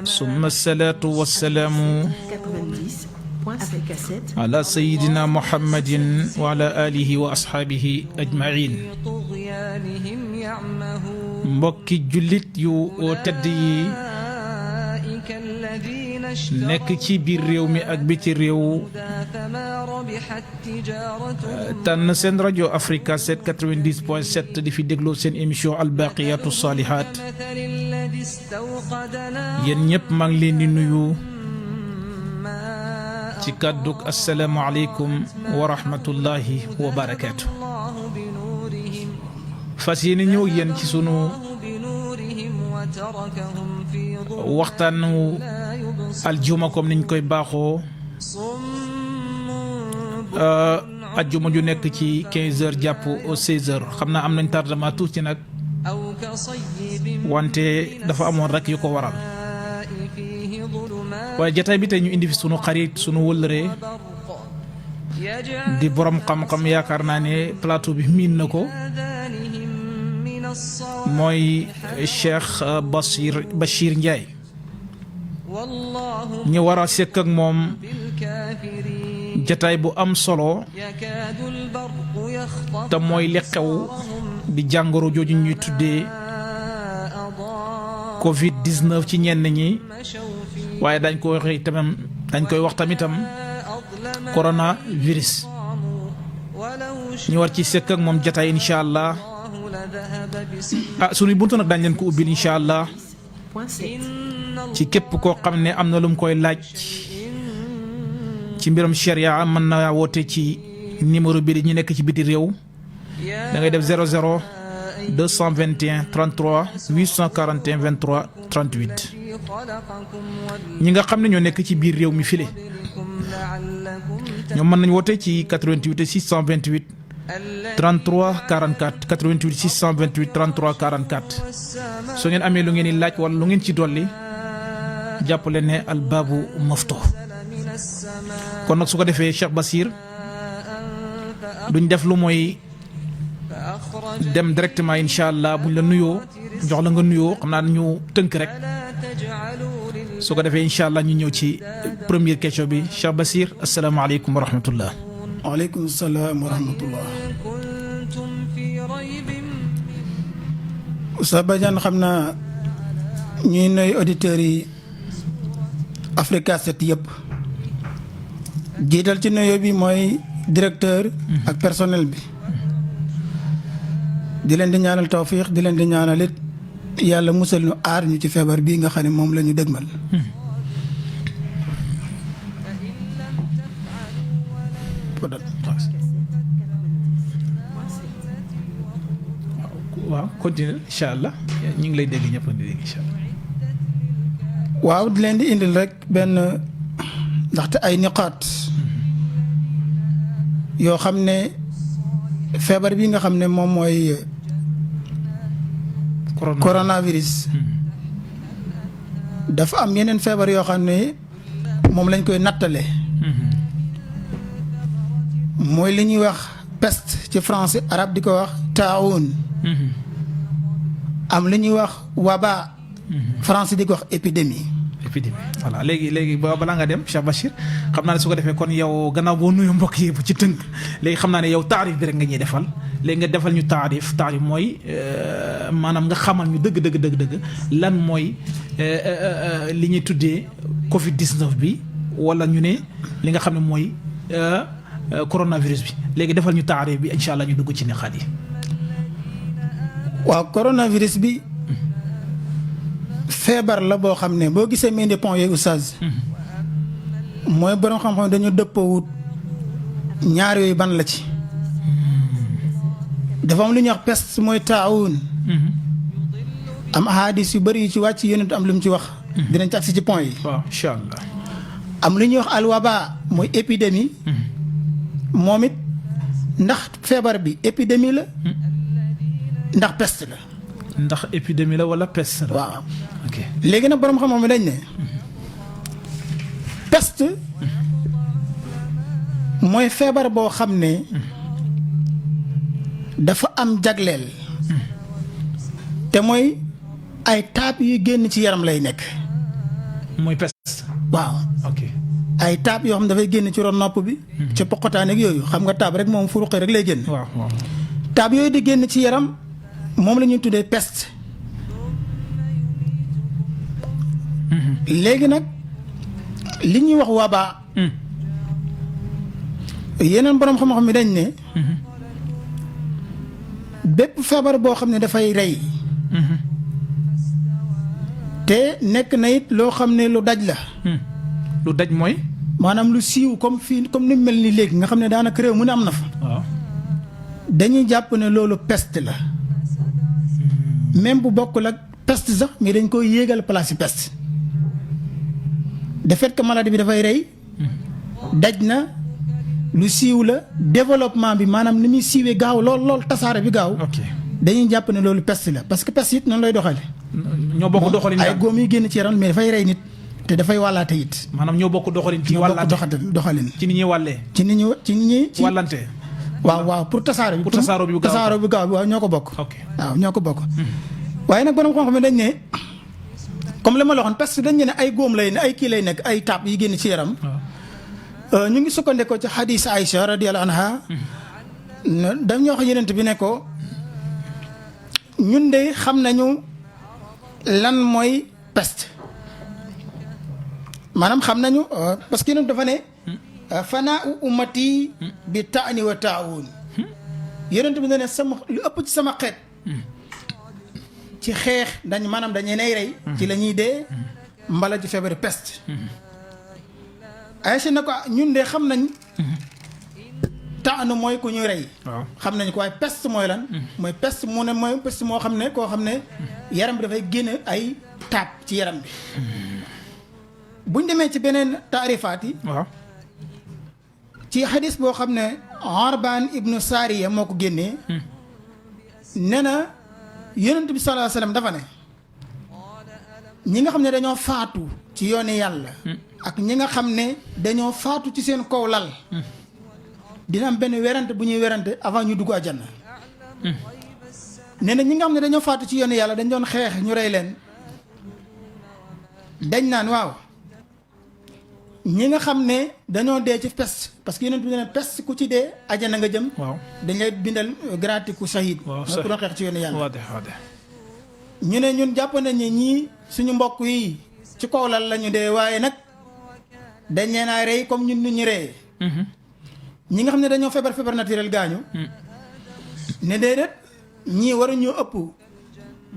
ثم الصلاة والسلام على سيدنا محمد وعلى آله وأصحابه أجمعين mbokki jullit yu tedd yi nekk ci biir réew mi ak biti réew tànn seen rajo Africa 7 90.7 di fi dégloo seen émission albaqiyatu salihat yéen ñëpp maa ngi leen di nuyu ci kàddug asalaamualeykum wa rahmatullahi wa barakaatu. fas yéene ñëw yéen ci sunu waxtaanu aljuma comme niñ koy baaxoo aljuma ju nekk ci 15h jàpp 16h xam naa am nañ tardement tuuti nag wante dafa amoon rek yu ko waral waaye jataay bi tey ñu indi fi sunu xarit sunu wëllëree di borom xam-xam yaakaar naa ne plateau bi miin na ko mooy Cheikh Bachir Ndiaye ñu war a sekk ak moom jataay bu am solo te mooy li xew di jàngoro jooju ñuy tuddee Covid-19 ci ñenn ñi waaye dañ koy wax tamitam coronavirus ñu war ci sekk ak moom jataay incha allah sunuy buntu nag daañu leen ko ubbil incha allah ci képp koo xam ne am na lu mu koy laaj ci mbiram sharia mën na woote ci numéro bi di ñu nekk ci biti réew da ngay def 00 221 33 841 23 38 ñi nga xam ne ñoo nekk ci biir réew mi file ñoom mën nañ woote ci 88 628 33 44 88 628 33 44 soo ngeen amee lu ngeen di laaj wala lu ngeen ci dolli jàppale ne albaabu maftuh kon nag su ko defee Cheikh Bachir duñ def lu mooy dem directement incha allah buñ la nuyoo jox la nga nuyoo xam naa ñu tënk rek su ko defee incha allah ñu ñëw ci première question bi Cheikh Bachir asalaamaaleykum wa rahmatullah. waaleykum salaam wa rahmatullah. Oustaz Badiane xam naa ñuy nuyu auditeurs yi Africa 7 yëpp jiital ci nuyoo bi mooy directeur ak personnel bi di leen di ñaanal tawfiix di leen di ñaanal it yàlla musal ñu aar ñu ci feebar bii nga xam ne moom la ñu dëgmal. waaw continue incha allah ñu ngi lay dégg ñëpp di dégg incha allah. waaw di leen di indil rek benn ndaxte ay niqaat yoo xam ne feebar bi nga xam ne moom mooy coronavirus dafa am yeneen feebar yoo xam ne moom lañ koy nattale mooy li ñuy wax peste ci français arabe di ko wax taawun am li ñuy wax waba français di ko wax épidémie voilà léegi balaa nga dem Cheikh Bachir xam naa ne su ko defee kon yow gannaaw boo nuyu mbokk yi ci tënk léegi xam naa ne yow taarif bi rek nga ñuy defal léegi nga defal ñu taarif mooy maanaam nga xamal ñu dëgg lan mooy li ñuy tuddee Covid-19 bi wala ñu ne li nga xam ne mooy coronavirus bi léegi defal ñu taarif bi incha allah ñu dugg ci niqaat yi. waaw coronavirus bi feebar la boo xam ne boo gisee main de pont yooyu oustaz mooy borom xam-xam dañu dëppoowut ñaar yooyu ban la ci dafa am lu ñuy wax peste mooy taawun am ahadis yu bëri yu ci wàcc yonent am lu mu ci wax dinañ ci agsi ci pont yi waaw incha allah am lu ñuy wax alwaba mooy épidémie moom it ndax feebar bi épidémie la ndax peste la ndax épidémie la wala peste la. waaw ok léegi nag borom xam-xam dañ ne peste mooy feebar boo xam ne dafa am jagleel te mooy ay taab yu génn ci yaram lay nekk. mooy peste. waaw ok. ay taab yoo xam dafay génn ci ron nopp bi. ci poqotaan ak yooyu xam nga taab rek moom fu ruqee rek lay génn. waaw waaw. taab yooyu di génn ci yaram moom la ñuy tuddee peste. léegi nag li ñuy wax wabaa. yeneen borom xam-xam mi dañ ne. bépp feebar boo xam ne dafay rey. te nekk na it loo xam ne lu daj la. lu daj mooy. maanaam lu siiw comme fii comme ni mel ni léegi nga xam ne daanaka réew mu ne am na fa. waaw. dañuy jàpp ne loolu peste la. même bu bokkul ak peste sax mais dañ koy yéegal place yi peste. de fait que maladie bi dafay rey. daj na lu siiw la développement bi maanaam ni muy siiwee gaaw lool tasaare bi gaaw. ok dañuy jàpp ne loolu peste la parce que peste it noonu lay doxale. ñoo bokk doxalin ay góom yi génn ci yaram mais dafay rey nit te dafay wàllaate it. maanaam ñoo bokk doxalin ci ñoo bokk wàllante doxalin. ci ni ñuy wàllee. ci ni ñi ci wàllante. waaw pour tasaare bi. pour tasaaroo bi gaaw bi waaw ñoo ko bokk. ok waaw ñoo ko bokk. waaye nag borom xam-xam dañ ne comme li ma la waxoon parce que dañ ne ay góom lay ne ay kii lay nekk ay taab yi génn ci yaram. ñu ngi sukkandikoo ci xadiis Aïcha radiyallahu anha. dañoo wax yenent bi ne ko ñun de xam nañu lan mooy peste maanaam xam nañu parce que yenent dafa ne fanaa u ummati bi taani wa taawun yenent bi ne sama lu ëpp ci sama xeet ci xeex dañ maanaam dañu nay rey ci la ñuy dee mbala ci feebaru peste Aïcha ne ko ñun de xam nañ taanu mooy ku ñuy rey. waaw xam nañ ko waaye peste mooy lan. mooy peste mu ne mooy peste moo xam ne koo xam ne yaram bi dafay génn ay taab ci yaram bi. buñ demee ci beneen taarifaat yi. waaw. ci xadis boo xam ne Arbaan ibnu Saariya moo ko génnee. nee na yonent bi sallallahu alayhi wa sallam dafa ne ñi nga xam ne dañoo faatu ci yooni yàlla. ak ñi nga xam ne dañoo faatu ci seen kaw lal. dina am benn werante bu ñuy werante avant ñu dugg àjjana. nee na ñi nga xam ne dañoo faatu ci yoonu yàlla dañ doon xeex ñu rey leen dañ naan waaw ñi nga xam ne dañoo dee ci peste parce que yeneen bi ne peste ku ci dee àjjana nga jëm. waaw dañ lay bindal grati ku shahid. waaw ku doon xeex ci yoonu yàlla. waaw ñu ne ñun jàpp nañ ne ñii suñu mbokk yi ci kaw lal la ñu dee waaye nag dañ leen a rey comme ñun nit ñu reyee. ñi nga xam ne dañoo feebar naturel gaañu. ne déedéet ñii waruñu ëpp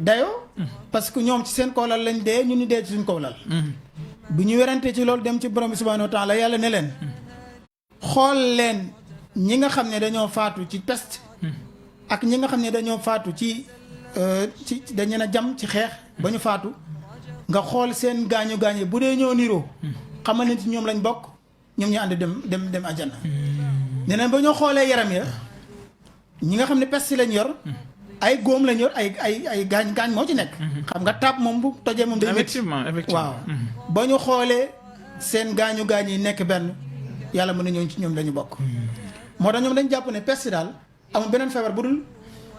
dayoo. parce que ñoom ci seen kawlal lañ dee ñu ni dee ci suñ kawlal. bu ñu werantee ci loolu dem ci borom bi subhaanahu wa taala yàlla ne leen. xool leen ñi nga xam ne dañoo faatu ci peste. ak ñi nga xam ne dañoo faatu ci dañ leen a jam ci xeex ba ñu faatu. nga xool seen gaañu gaañu bu dee ñoo niroo. xamal ne ci ñoom lañ bokk ñoom ñu ànd dem àjjana. nee na ba ñoo xoolee yaram ya ñi nga xam ne peste lañ yor ay góom lañ yor ay gaañ moo ci nekk. xam nga taab moom bu tojee moom day métti. effectivement waaw ba ñu xoolee seen gaañu yi nekk benn yàlla mën na ñëw ci ñoom lañu bokk. moo tax ñoom dañ jàpp ne peste daal amul beneen feebar bu dul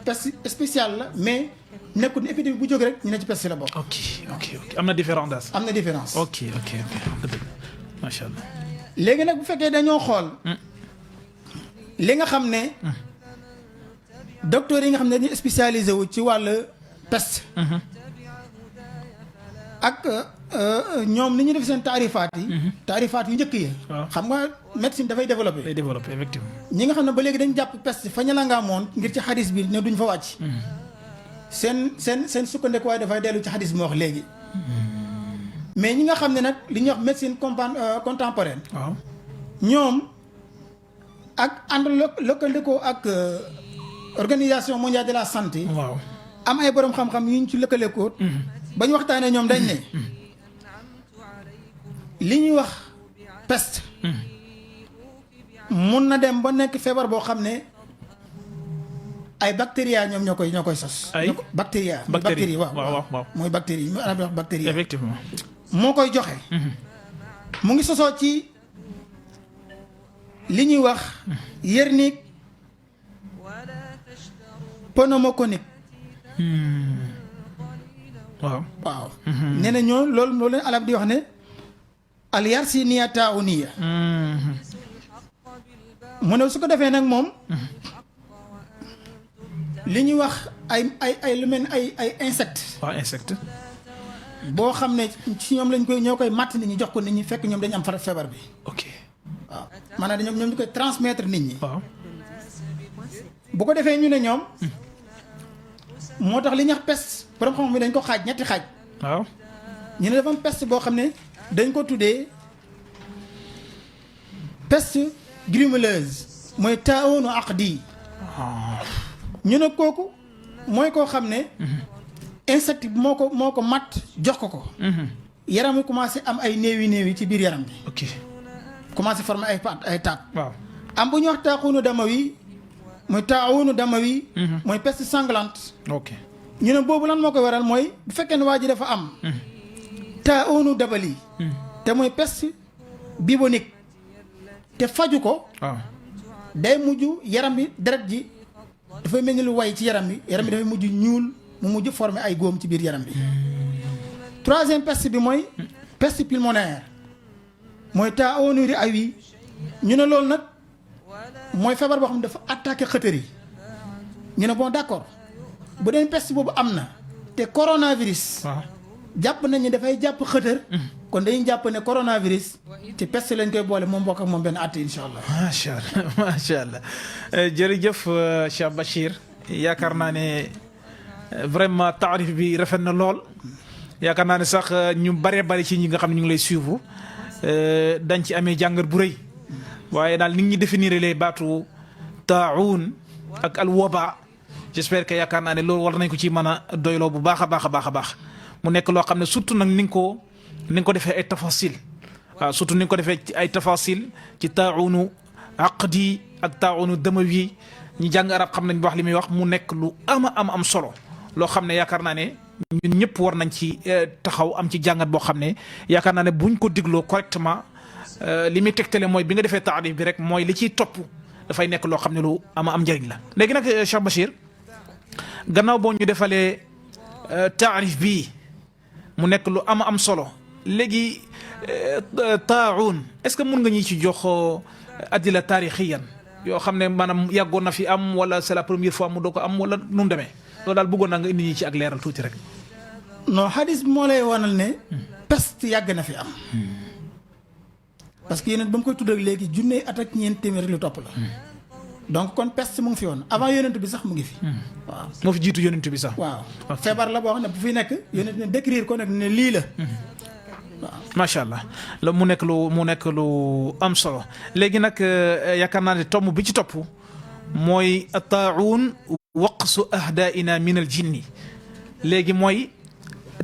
peste spécial la mais nekkul ne épidémie bu jóg rek ñu ne ci peste la bokk. ok am na différence daal. am na différence. ok macha allah. léegi nag bu fekkee dañoo xool. li nga xam ne docteur yi nga xam ne dañuy spécialisé wu ci wàllu peste. ak ñoom ni ñu def seen taarifaat yi. taarifaat yu njëkk yi. xam nga médecine dafay développé. day développé effectivement. ñi nga xam ne ba léegi dañ jàpp peste fa ñu la nga amoon ngir ci xadis bi ne duñ fa wàcc. seen sukkandikuwaay dafay dellu ci xadis bi ma wax léegi. mais ñi nga xam ne nag li ñuy wax médecine contemporaine. waaw ñoom. ak ànd lëkkalikoo ak organisation mondiale de la santé. waaw am ay borom xam-xam yu ñu ci lëkkalikoo. ba ñu waxtaanee ñoom dañ ne. li ñuy wax peste. mun na dem ba nekk feebar boo xam ne ay bactéries ñoom ñoo koy sos. ay bactéries waaw mooy bactéries yi mu arab wax bactéries. effectivement moo koy joxe. mu ngi sosoo ci. li ñuy wax yernique pneumoconique waaw waaw nee na ñoo loolu leen alab di wax ne al yarsiniya taawuniya mu ne su ko defee nag moom li ñuy wax ay lu mel ay insectes. waaw insecte boo xam ne ci ñoom ñoo koy matt nit ñi jox ko nit ñi fekk ñoom dañu am feebar bi. ok waaw maanaam ñoom ñu koy transmettre nit ñi. waaw bu ko defee ñu ne ñoom moo tax li ñuy wax peste borom xam mi dañ ko xaaj ñetti xaaj. waaw ñu ne dafa am peste boo xam ne dañ ko tuddee peste grimeleuse mooy taawunu aqdi. ñu ne kooku mooy koo xam ne. insecte bi moo ko matt jox ko. yaram wi commencé am ay néewi ci biir yaram bi. ok commencé former ay taat. waaw am bu ñuy wax taawunu damawi mooy taawunu damawi. mooy peste sanglante. ok ñu ne boobu lan moo koy waral mooy bu fekkee ne waa ji dafa am. taawunu dabali. te mooy peste bubonique. te faju ko. waaw day mujj yaram bi deret ji dafay mel ni lu way ci yaram bi dafay mujj ñuul mu mujj former ay góom ci biir yaram bi. troisième peste bi mooy peste pulmonaire mooy taawunu ri'awi ñu ne loolu nag mooy feebar boo xam ne dafa attaqué xëtër yi ñu ne bon d'accord bu dee peste boobu am na te coronavirus. waaw jàpp nañ ne dafay jàpp xëtër. kon dañuy jàpp ne coronavirus ci peste lañ koy boole moom bokk ak moom benn at incha allah. macha allah jërëjëf Cheikh Bachir yaakaar naa ne vraiment taarif bi rafet na lool yaakaar naa ne sax ñu bari ci ñi nga xam ne ñu ngi lay suivre dañ ci amee jàngat bu rëy waaye daal nit ñi définir les baatu taawun ak al waba j'espère que yaakaar naa ne loolu war nañ ko ci mën a doyloo bu baax a baax mu nekk loo xam ne surtout nag ni nga ko defee ay tafasil waaw surtout ni nga ko defee ay tafasil ci taawunu aqdi ak taawunu damawi ñi jàng arab xam nañ wax li muy wax mu nekk lu am solo loo xam ne yaakaar naa ne ñun ñëpp war nañ ci taxaw am ci jàngat boo xam ne yaakaar naa ne buñ ko digloo correctement li muy tegtale mooy bi nga defee taarif bi rek mooy li ciy topp dafay nekk loo xam ne lu am njëriñ la. léegi nag Cheikh Bachir gannaaw boo ñu defalee taarif bii mu nekk lu am solo léegi taawun est-ce que mun nga ñi ci jox adila taarixiyan yoo xam ne maanaam yàggoon na fi am wala c'est la première fois mu doo ko am wala nu mu demee loolu daal bëggoon naa nga indi ñi ci ak leeral tuuti rek. non hadis bi moo lay wanal ne. peste yàgg na fi am. parce que yeneen ba mu koy tudd ak léegi junne at ak ñeent téeméer lu topp la. donc kon peste mu ngi fi woon avant yonent bi sax mu ngi fi. waaw moo fi jiitu yonent bi sax. waaw feebar la boo xam ne bu fi nekk yonent ne décrire ko nag ne lii la. waaw macha allah la mu nekk lu am solo léegi nag yaakaar naa ne tomb bi ci topp mooy taawun waqsu ahdaina min al jinni léegi mooy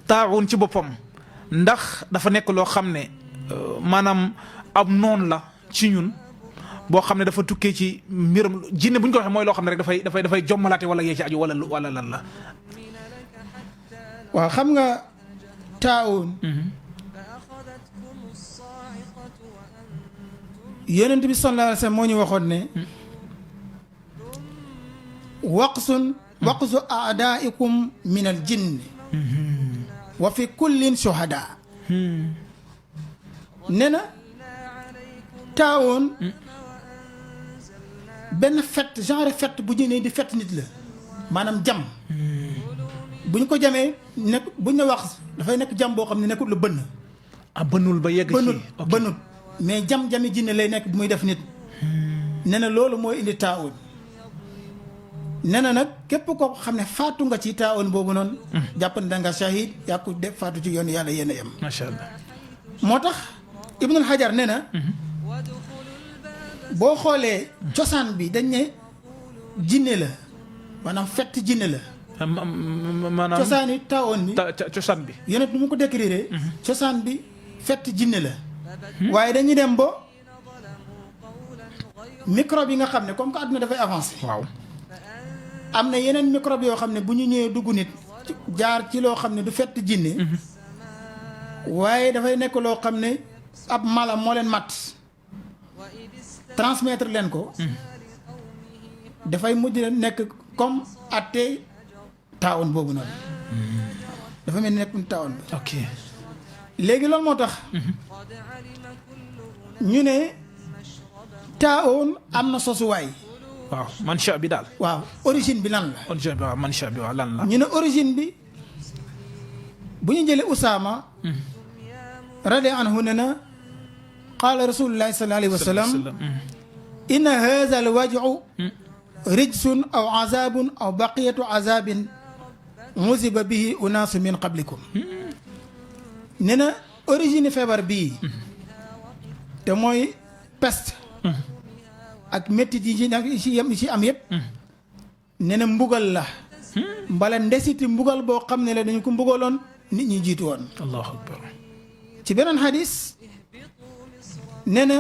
taawun ci boppam ndax dafa nekk loo xam ne maanaam ab noon la ci ñun boo xam ne dafa tukkee ci mbiram jinne bu ñu ko waxee mooy loo xam ne rek dafay jommalaate wala yee ci aju wala lan la. waaw xam nga taawun. yonent bi sallallahu alayhi wa sallam moo ñu waxoon ne. waqsu aadaikum min al jinni wa fi kullin shuhada. nee na taawoon benn fett genre fett bu ñu nee di fett nit la maanaam jam bu ñu ko jamee nekk bu ñu wax dafay nekk jam boo xam ne nekkul lu bënn. bënnul ba yegg ci bënnul mais jam-jami jinne lay nekk bu muy def nit. nee na loolu mooy indi taawoon. nee na nag képp koo xam ne faatu nga ci taawoon boobu noonu. jàpp ne da nga shahid yaa ko def faatu ci yoon yàlla yéen a yem. macha allah moo tax Ibnul Hajar nee na. boo xoolee cosaan bi dañ ne jinne la maanaam fett jinne la. maanaam cosaan yi taawoon bi cosaan bi. yonent nu mu ko décrire. cosaan bi fett jinne la. waaye dañuy dem ba microbe yi nga xam ne comme que àdduna dafay avancé. waaw am na yeneen microbe yoo xam ne bu ñu ñëwee dugg nit jaar ci loo xam ne du fett jinne waaye dafay nekk loo xam ne ab mala moo leen mat transmettre leen ko dafay mujj nekk comme atte taawun boobu noonu dafa mel ni nekk taawoon bi. ok léegi loolu moo tax ñu ne taawoon am na sosuwaay. waaw mansha bi daal. waaw origine bi lan la. origine bi waaw mansha bi waaw lan la. ñu ne origine bi bu ñu jëlee Usaama radiya anhu ne na qaala rasulullahi sallallahu alayhi wa sallam inna haadha al waj'u rijsun aw azabun aw baqiyatu azabin musiba bihi unaasu min qablikum. nee na origine feebar bii te mooy peste ak méttit yi ci am yëpp nee na mbugal la mbala ndesiti mbugal boo xam ne la dañu ko mbugaloon nit ñi jiitu woon. allahu akbar. ci beneen xadis nee na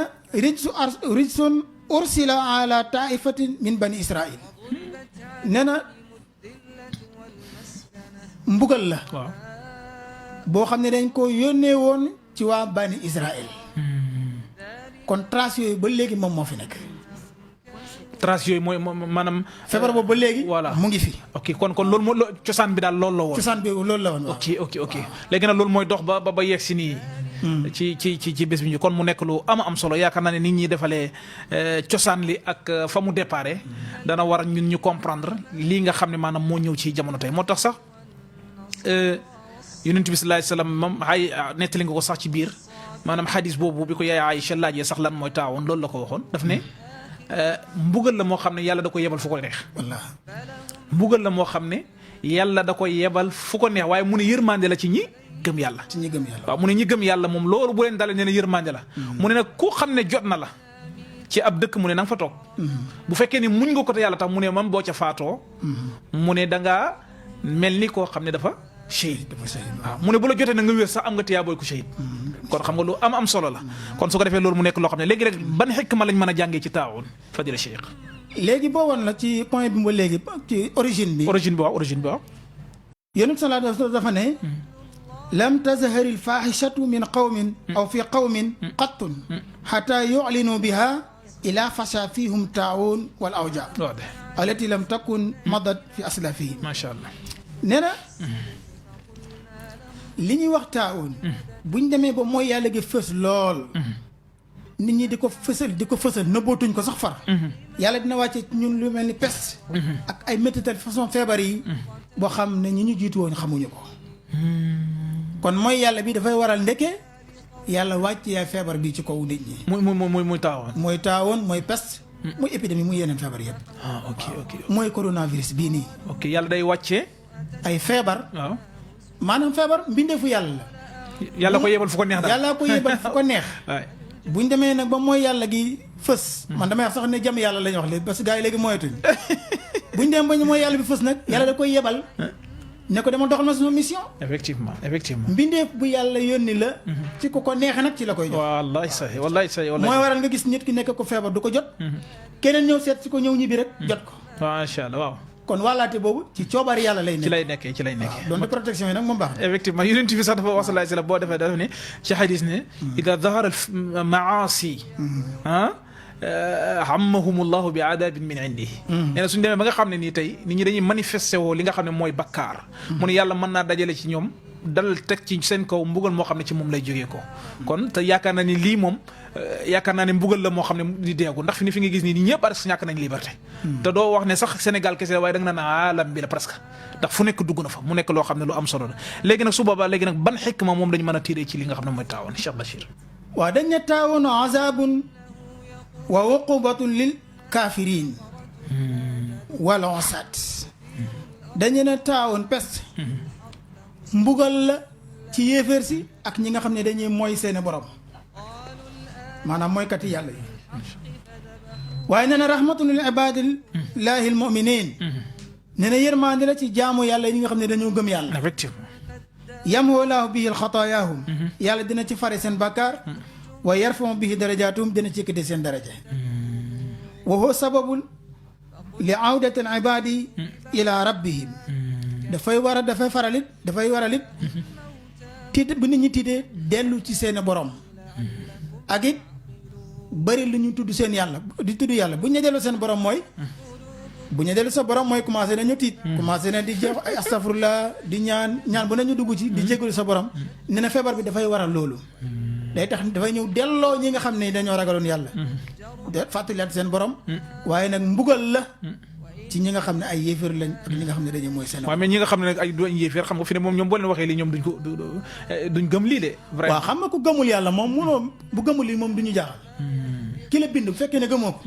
rijsun ursila ala taifatin min bani israil nee na mbugal la waaw boo xam ne dañ ko yónnee woon ci waa bani israil kon trace yooyu ba léegi moom moo fi nekk. trace yooyu mooy maanaam. feebar boobu ba léegi. voilà mu ngi fi. ok kon loolu moo cosaan bi daal loolu la woon. cosaan bi loolu la woon. ok léegi nag loolu mooy dox ba yegg si nii. ci bés bi ñu kon mu nekk lu am solo yaakaar naa ne nit ñi defalee cosaan li ak fa mu déparé dana war ñun ñu comprendre lii nga xam ne maanaam moo ñëw ci jamono tey moo tax sax yonent bi sallallahu alayhi wasallam moom nettali nga ko sax ci biir maanaam xadis boobu bi ko yaay Aïcha laajee sax lan mooy taawoon loolu la ko waxoon daf ne mbugal la moo xam ne yàlla da koy yebal fu ko neex. wallaahi mbugal la moo xam ne yàlla da koy yebal fu ko neex waaye mu ne yërmande la ci ñi gëm yàlla. ci ñi gëm yàlla waaw mu ne ñi gëm yàlla moom loolu bu leen dalee nee na yërmande la. mu ne nag ku xam ne jot na la ci ab dëkk mu ne na nga fa toog. bu fekkee ni muñ nga ko te yàlla tax mu ne man boo ca faatoo. mu ne da ngaa mel ni koo xam ne dafa shahid. waaw mu ne bu la jotee na nga wér sax am nga tiyaa booy ku shahid. kon xam nga lu am solo la. kon su ko defee loolu mu nekk loo xam ne léegi rek ban xikma lañ mën a jàngee ci taawun fadila cheikh. léegi boo woon la ci point bi ba léegi ci origine bi. origine bi waaw. yonent sallallahu alayhi wa sallam dafa ne. lam tazhar al fahishatu min qawmin aw fi qawmin qattun hatta yu'linu biha ila fasha fihum taawun wal awja allati lam takun madat fi aslafihim. macha allah. nee na li ñuy wax taawun buñ demee ba mooy yàlla gi fës lool. nit ñi di ko fësal nëbbootuñ ko sax far. yàlla dina wàcce ñun lu mel ni peste. ak ay métital façon feebar yi. boo xam ne ñi ñu jiitu woon xamuñu ko. kon mooy yàlla bi dafay waral ndeke yàlla wàcc yaay feebar bi ci kaw nit ñi. muy taawoon. mooy taawoon mooy peste. muy épidémie muy yeneen feebar yëpp. ok. mooy coronavirus bii nii. ok yàlla day wàccee. ay feebar. waaw maanaam feebar mbindeefu yàlla la. yàlla ko yebal fu ko neex daal. yàlla ko yebal fu ko neex. buñ demee nag ba mooy yàlla gi fës. man damay wax sax ne jëm yàlla la ñuy wax léegi parce que gars yi léegi moyetuñ buñ demee ba mooy yàlla bi fës nag yàlla da koy yebal. ne ko dama doxal ma sama mission. effectivement. mbindeef bu yàlla yónni la. ci ku ko neexee nag ci la koy jox. wallaay sax mooy waral nga gis nit ki nekk ko feebar du ko jot. keneen ñëw seet si ko ñëw ñibbi rek jot ko. macha allah waaw. kon wàllaate boobu ci coobari yàlla lay nekk. ci lay nekkee. donc protection yi nag moom baax na. effectivement yonent bi sax dafa wax sallallahu alayhi wasallam boo defee dafa ne ci xadis ne. ida dahara al maasi. hammahumullahu bi adabin min indihi. nee na suñu demee ba nga xam ne nii tey nit ñi dañuy manifesté woo li nga xam ne mooy bakkaar. mu ne yàlla mën naa dajale ci ñoom dal teg ci seen kaw mbugal moo xam ne ci moom lay jógee ko. kon te yaakaar naa ni lii moom yaakaar naa ne mbugal la moo xam ne di deegu ndax fi nga gis nii ñëpp presque ñàkk nañ liberté. te doo wax ne sax Sénégal kese waaye da nga naan alam bi la presque ndax fu nekk dugg na fa mu nekk loo xam ne lu am solo la léegi nag su boobaa léegi nag ban xikma moom dañu mën a tiré ci li nga xam ne mooy taawoon Cheikh Bachir. waaw dañ ne taawoon azabun wa uqubatun lil kafirin wal usat dañu ne taawoon peste mbugal la ci yéeféer si ak ñi nga xam ne dañuy mooy seeni borom maanaam mooy kati yàlla yi waaye nee na rahmatun lil ibadillahi al muminin nee na yërmande la ci jaamu yàlla yi nga xam ne dañoo gëm yàlla effectivement yamhu laahu bihi al xataayahum yàlla dina ci fare seen bàkkaar wa yarfau bihi darajaatum dina ci yëkkati seen daraja wa huwa sababun li awdati al ibadi ila rabbihim dafay waralit tiit bu nit ñi tiitee dellu ci seen borom ak it bëri lu ñu tudd seen yàlla di tudd yàlla bu ñu delloo seen borom mooy bu ñu dellu sa borom mooy commencé nañu tiit. commencé na di jeex ay astafurlah di ñaan bu nañu dugg ci di jégalu sa borom. ne na feebar bi dafay waral loolu. day tax dafay ñëw delloo ñi nga xam ne dañoo ragaloon yàlla. de fàttaliwaat seen borom. waaye nag mbugal la. ci ñi nga xam ne ay yéeféer lañ ak ñi nga xam ne dañuy mooy seen. waaw mais ñi nga xam ne nag ay du ay yéeféer xam nga fi ne moom ñoom boo leen waxee lii ñoom duñ gëm lii de. vraiment waaw xam nga ku gëmul yàlla moom munoo bu gëmul lii moom du ñu jaaxal. ki la bind bu fekkee ne gëmoo ko.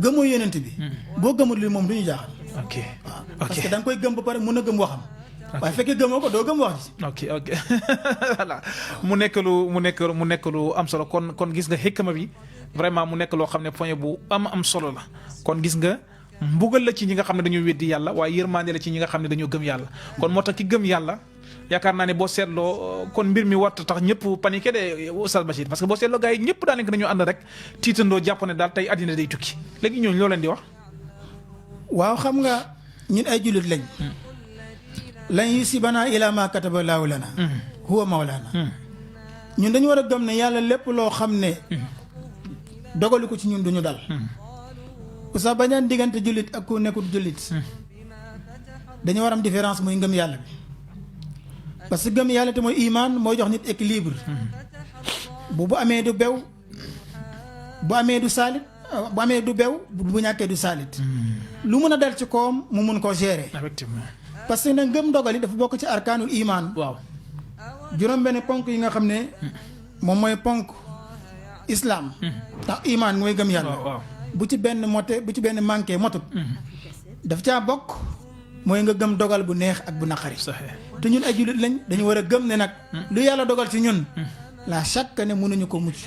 gëmoo yonent bi. boo gëmul lii moom du ñu jaaxal. ok waaw parce que da nga koy gëm ba pare mun a gëm waxam. waaye fekkee gëmoo ko doo gëm wax ji. ok voilà mu nekk lu am solo kon gis nga xikma bi vraiment mu nekk loo xam ne point bu am solo la kon gis nga mbugal la ci ñi nga xam ne dañoo weddi yàlla waaye yërmande la ci ñi nga xam ne dañoo gëm yàlla kon moo tax ki gëm yàlla yaakaar naa ne boo seetloo kon mbir mi warta tax ñëpp paniqué de Oustaz Bachir parce que boo seetloo gars yi ñëpp daanaka dañoo ànd rek tiitandoo jàpp ne daal tey àddina day tukki léegi ñooñu loo leen di wax. waaw xam nga ñun ay jullit lañ. lan yusibana ila ma kataba laahu lana huwa mawlana ñun dañu war a gëm ne yàlla lépp loo xam ne dogalu ko ci ñun duñu dal. Oustaz bañaan diggante jullit ak ku nekkul jullit. dañu war am différence muy ngëm yàlla bi. parce que gëm yàlla te mooy iman mooy jox nit équilibre. bu amee du bew bu amee du saalit bu amee du bew bu ñàkkee du saalit. lu mën a dal ci kawam mu mun koo gérer. effectivement. parce que nag ngëm dogal yi dafa bokk ci arkaanul iman. waaw juróom benn ponk yi nga xam ne. moom mooy ponk islam. ndax iman mooy gëm yàlla. waaw bu ci benn manqué motut. daf caa bokk mooy nga gëm dogal bu neex ak bu naqari. te ñun ay jullit lañ dañu war a gëm ne nag. lu yàlla dogal ci ñun. la chaque ne mënuñu ko mucc.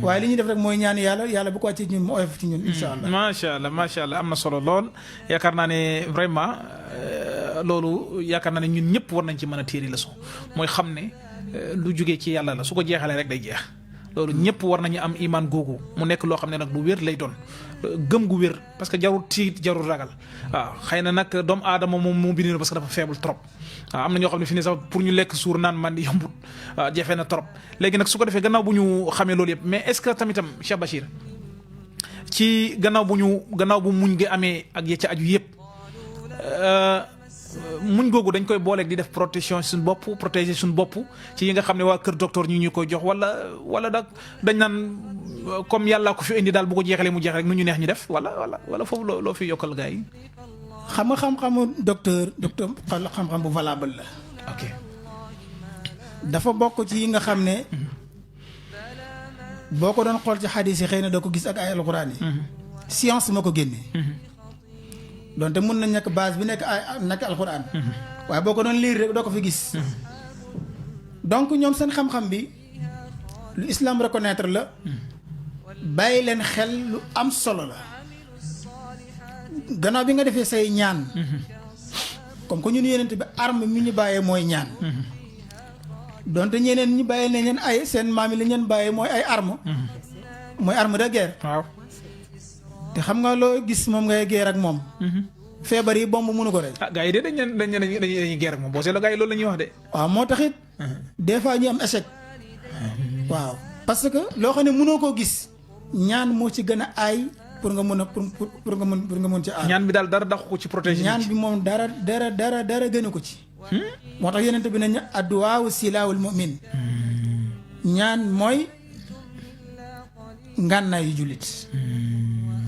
waaye li ñuy def rek mooy ñaan yàlla bu ko wàccee ci ñun mu oyof ci ñun incha allah. macha allah am na solo lool yaakaar naa ne vraiment loolu yaakaar naa ne ñun ñëpp war nañ ci mën a tiiri leçon mooy xam ne lu jógee ci yàlla la su ko jeexalee rek day jeex. loolu ñëpp war nañu am iman googu mu nekk loo xam ne nag lu wér lay doon gëm gu wér parce que jarul tiit jarul ragal waaw xëy na nag doomu aadama moom moo bind parce que dafa faible trop waaw am na ñoo xam ne fi ne sax pour ñu lekk suur naan man di yombut waaw jafe na trop léegi nag su ko defee gannaaw bu ñu xamee loolu yëpp mais est-ce que tamitam Cheikh Bachir ci gannaaw bu muñ gi amee ak ya ca aju yëpp muñ googu dañ koy booleeg di def protection suñu bopp protéger suñu bopp ci yi nga xam ne waa kër docteur ñu koy jox wala dañ naan comme yàlla ko fi indi daal bu ko jeexalee mu jeex rek nu ñu neex ñu def wala foofu loo fi yokkal gars yi. xam nga xam-xamu docteur xam-xam bu valable la. ok dafa bokk ci yi nga xam ne. boo ko doon xool ci xadis yi xëy na doo ko gis ak ay alxuraan yi. science moo ko génnee. donte mun na nekk base bi nekk alxuraan. waaye boo ko doon lire rek doo ko fi gis. donc ñoom seen xam-xam bi lu islam reconnaître la. bàyyi leen xel lu am solo la. gannaaw bi nga defee say ñaan. comme que ñun yeneen bi arme mi ñu bàyyee mooy ñaan. donte ñeneen ñi bàyyee nañ leen ay seen maam yi li leen bàyyee mooy ay arme. mooy arme de guerre. waaw. te xam nga loo gis moom ngay guerre ak moom. feebar yi bomb mënu ko rek. gars yi de dañuy guerre ak moom boo seetloo gars yi loolu la ñuy wax de. waaw moo taxit des fois ñu am échec. waaw parce que loo xam ne mënoo koo gis ñaan moo ci gën a aay pour nga mën a pour nga mën ci aar. ñaan bi daal dara dàqu ko ci protéger. ñaan bi moom dara gënu ko ci. moo tax yeneen bi nañu adduwaawu silaawul mu'min. ñaan mooy ngànnaayu jullit.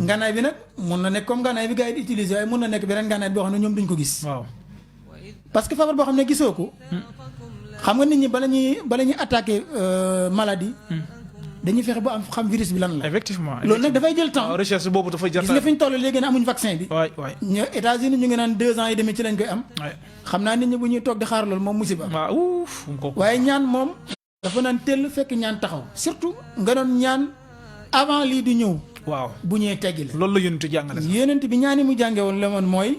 ngànnaay bi nag mun na nekk comme ngànnaay bi gars yi di utiliser waaye mun na nekk beneen ngànnaay boo xam ne ñoom duñ ko gis. waaw parce que feebar boo xam ne gisoo ko. xam nga nit ñi bala ñuy attaquer maladie. dañuy fexe ba am xam virus bi lan la. effectivement loolu nag dafay jël temps. recherche boobu dafay jar. gis nga fi ñu toll léegi ne amuñ vaccin bi. waay ñu États-Unis ñu ngi naan 2 ans et demi ci lañ koy am. xam naa nit ñi bu ñuy toog di xaar loolu moom musiba. waaw uuf waaye ñaan moom. dafa naan teel fekk ñaan taxaw. surtout nga doon ñaan avant lii di ñëw. waaw bu ñëwee teggi la. loolu la yonent jàngale sax. yonent bi ñaan yi mu jànge woon la woon mooy.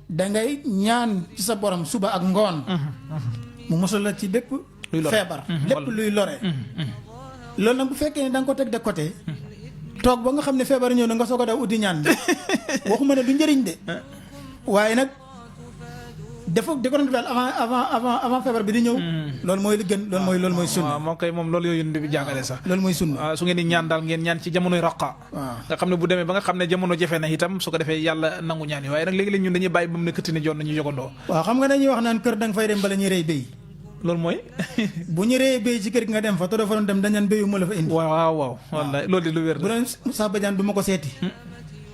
da ngay ñaan ci sa borom suba ak ngoon. mu mosal la ci bépp feebar. lépp luy lore. loolu nag bu fekkee ne da nga ko teg de côté. toog ba nga xam ne feebar ñëw na nga soog a daw uti ñaan bi waxuma ne du njëriñ de. waaye nag dafa di ko doon daal avant feebar bi di ñëw. loolu mooy li gën loolu mooy sunna. waaw moom kay moom loolu yooyu bi jàngale sax. loolu mooy sunna. su ngeen di ñaan daal ngeen ñaan ci jamonoy raqa. nga xam ne bu demee ba nga xam ne jamono jafe na itam su ko defee yàlla nangu ñaan yi waaye nag léegi-léegi ñun dañuy bàyyi ba mu ne këtt ni joon nañu jogandoo. waaw xam nga dañuy wax naan kër da nga fay dem bala ñuy rey béy. loolu mooy. bu ñu reyee béy ci kër gi nga dem fa te doo fa doon dem dañ naan béyu ma la fa indi. waaw wallaay loolu di lu wér bu doon Moussa Badiane du ma ko seeti.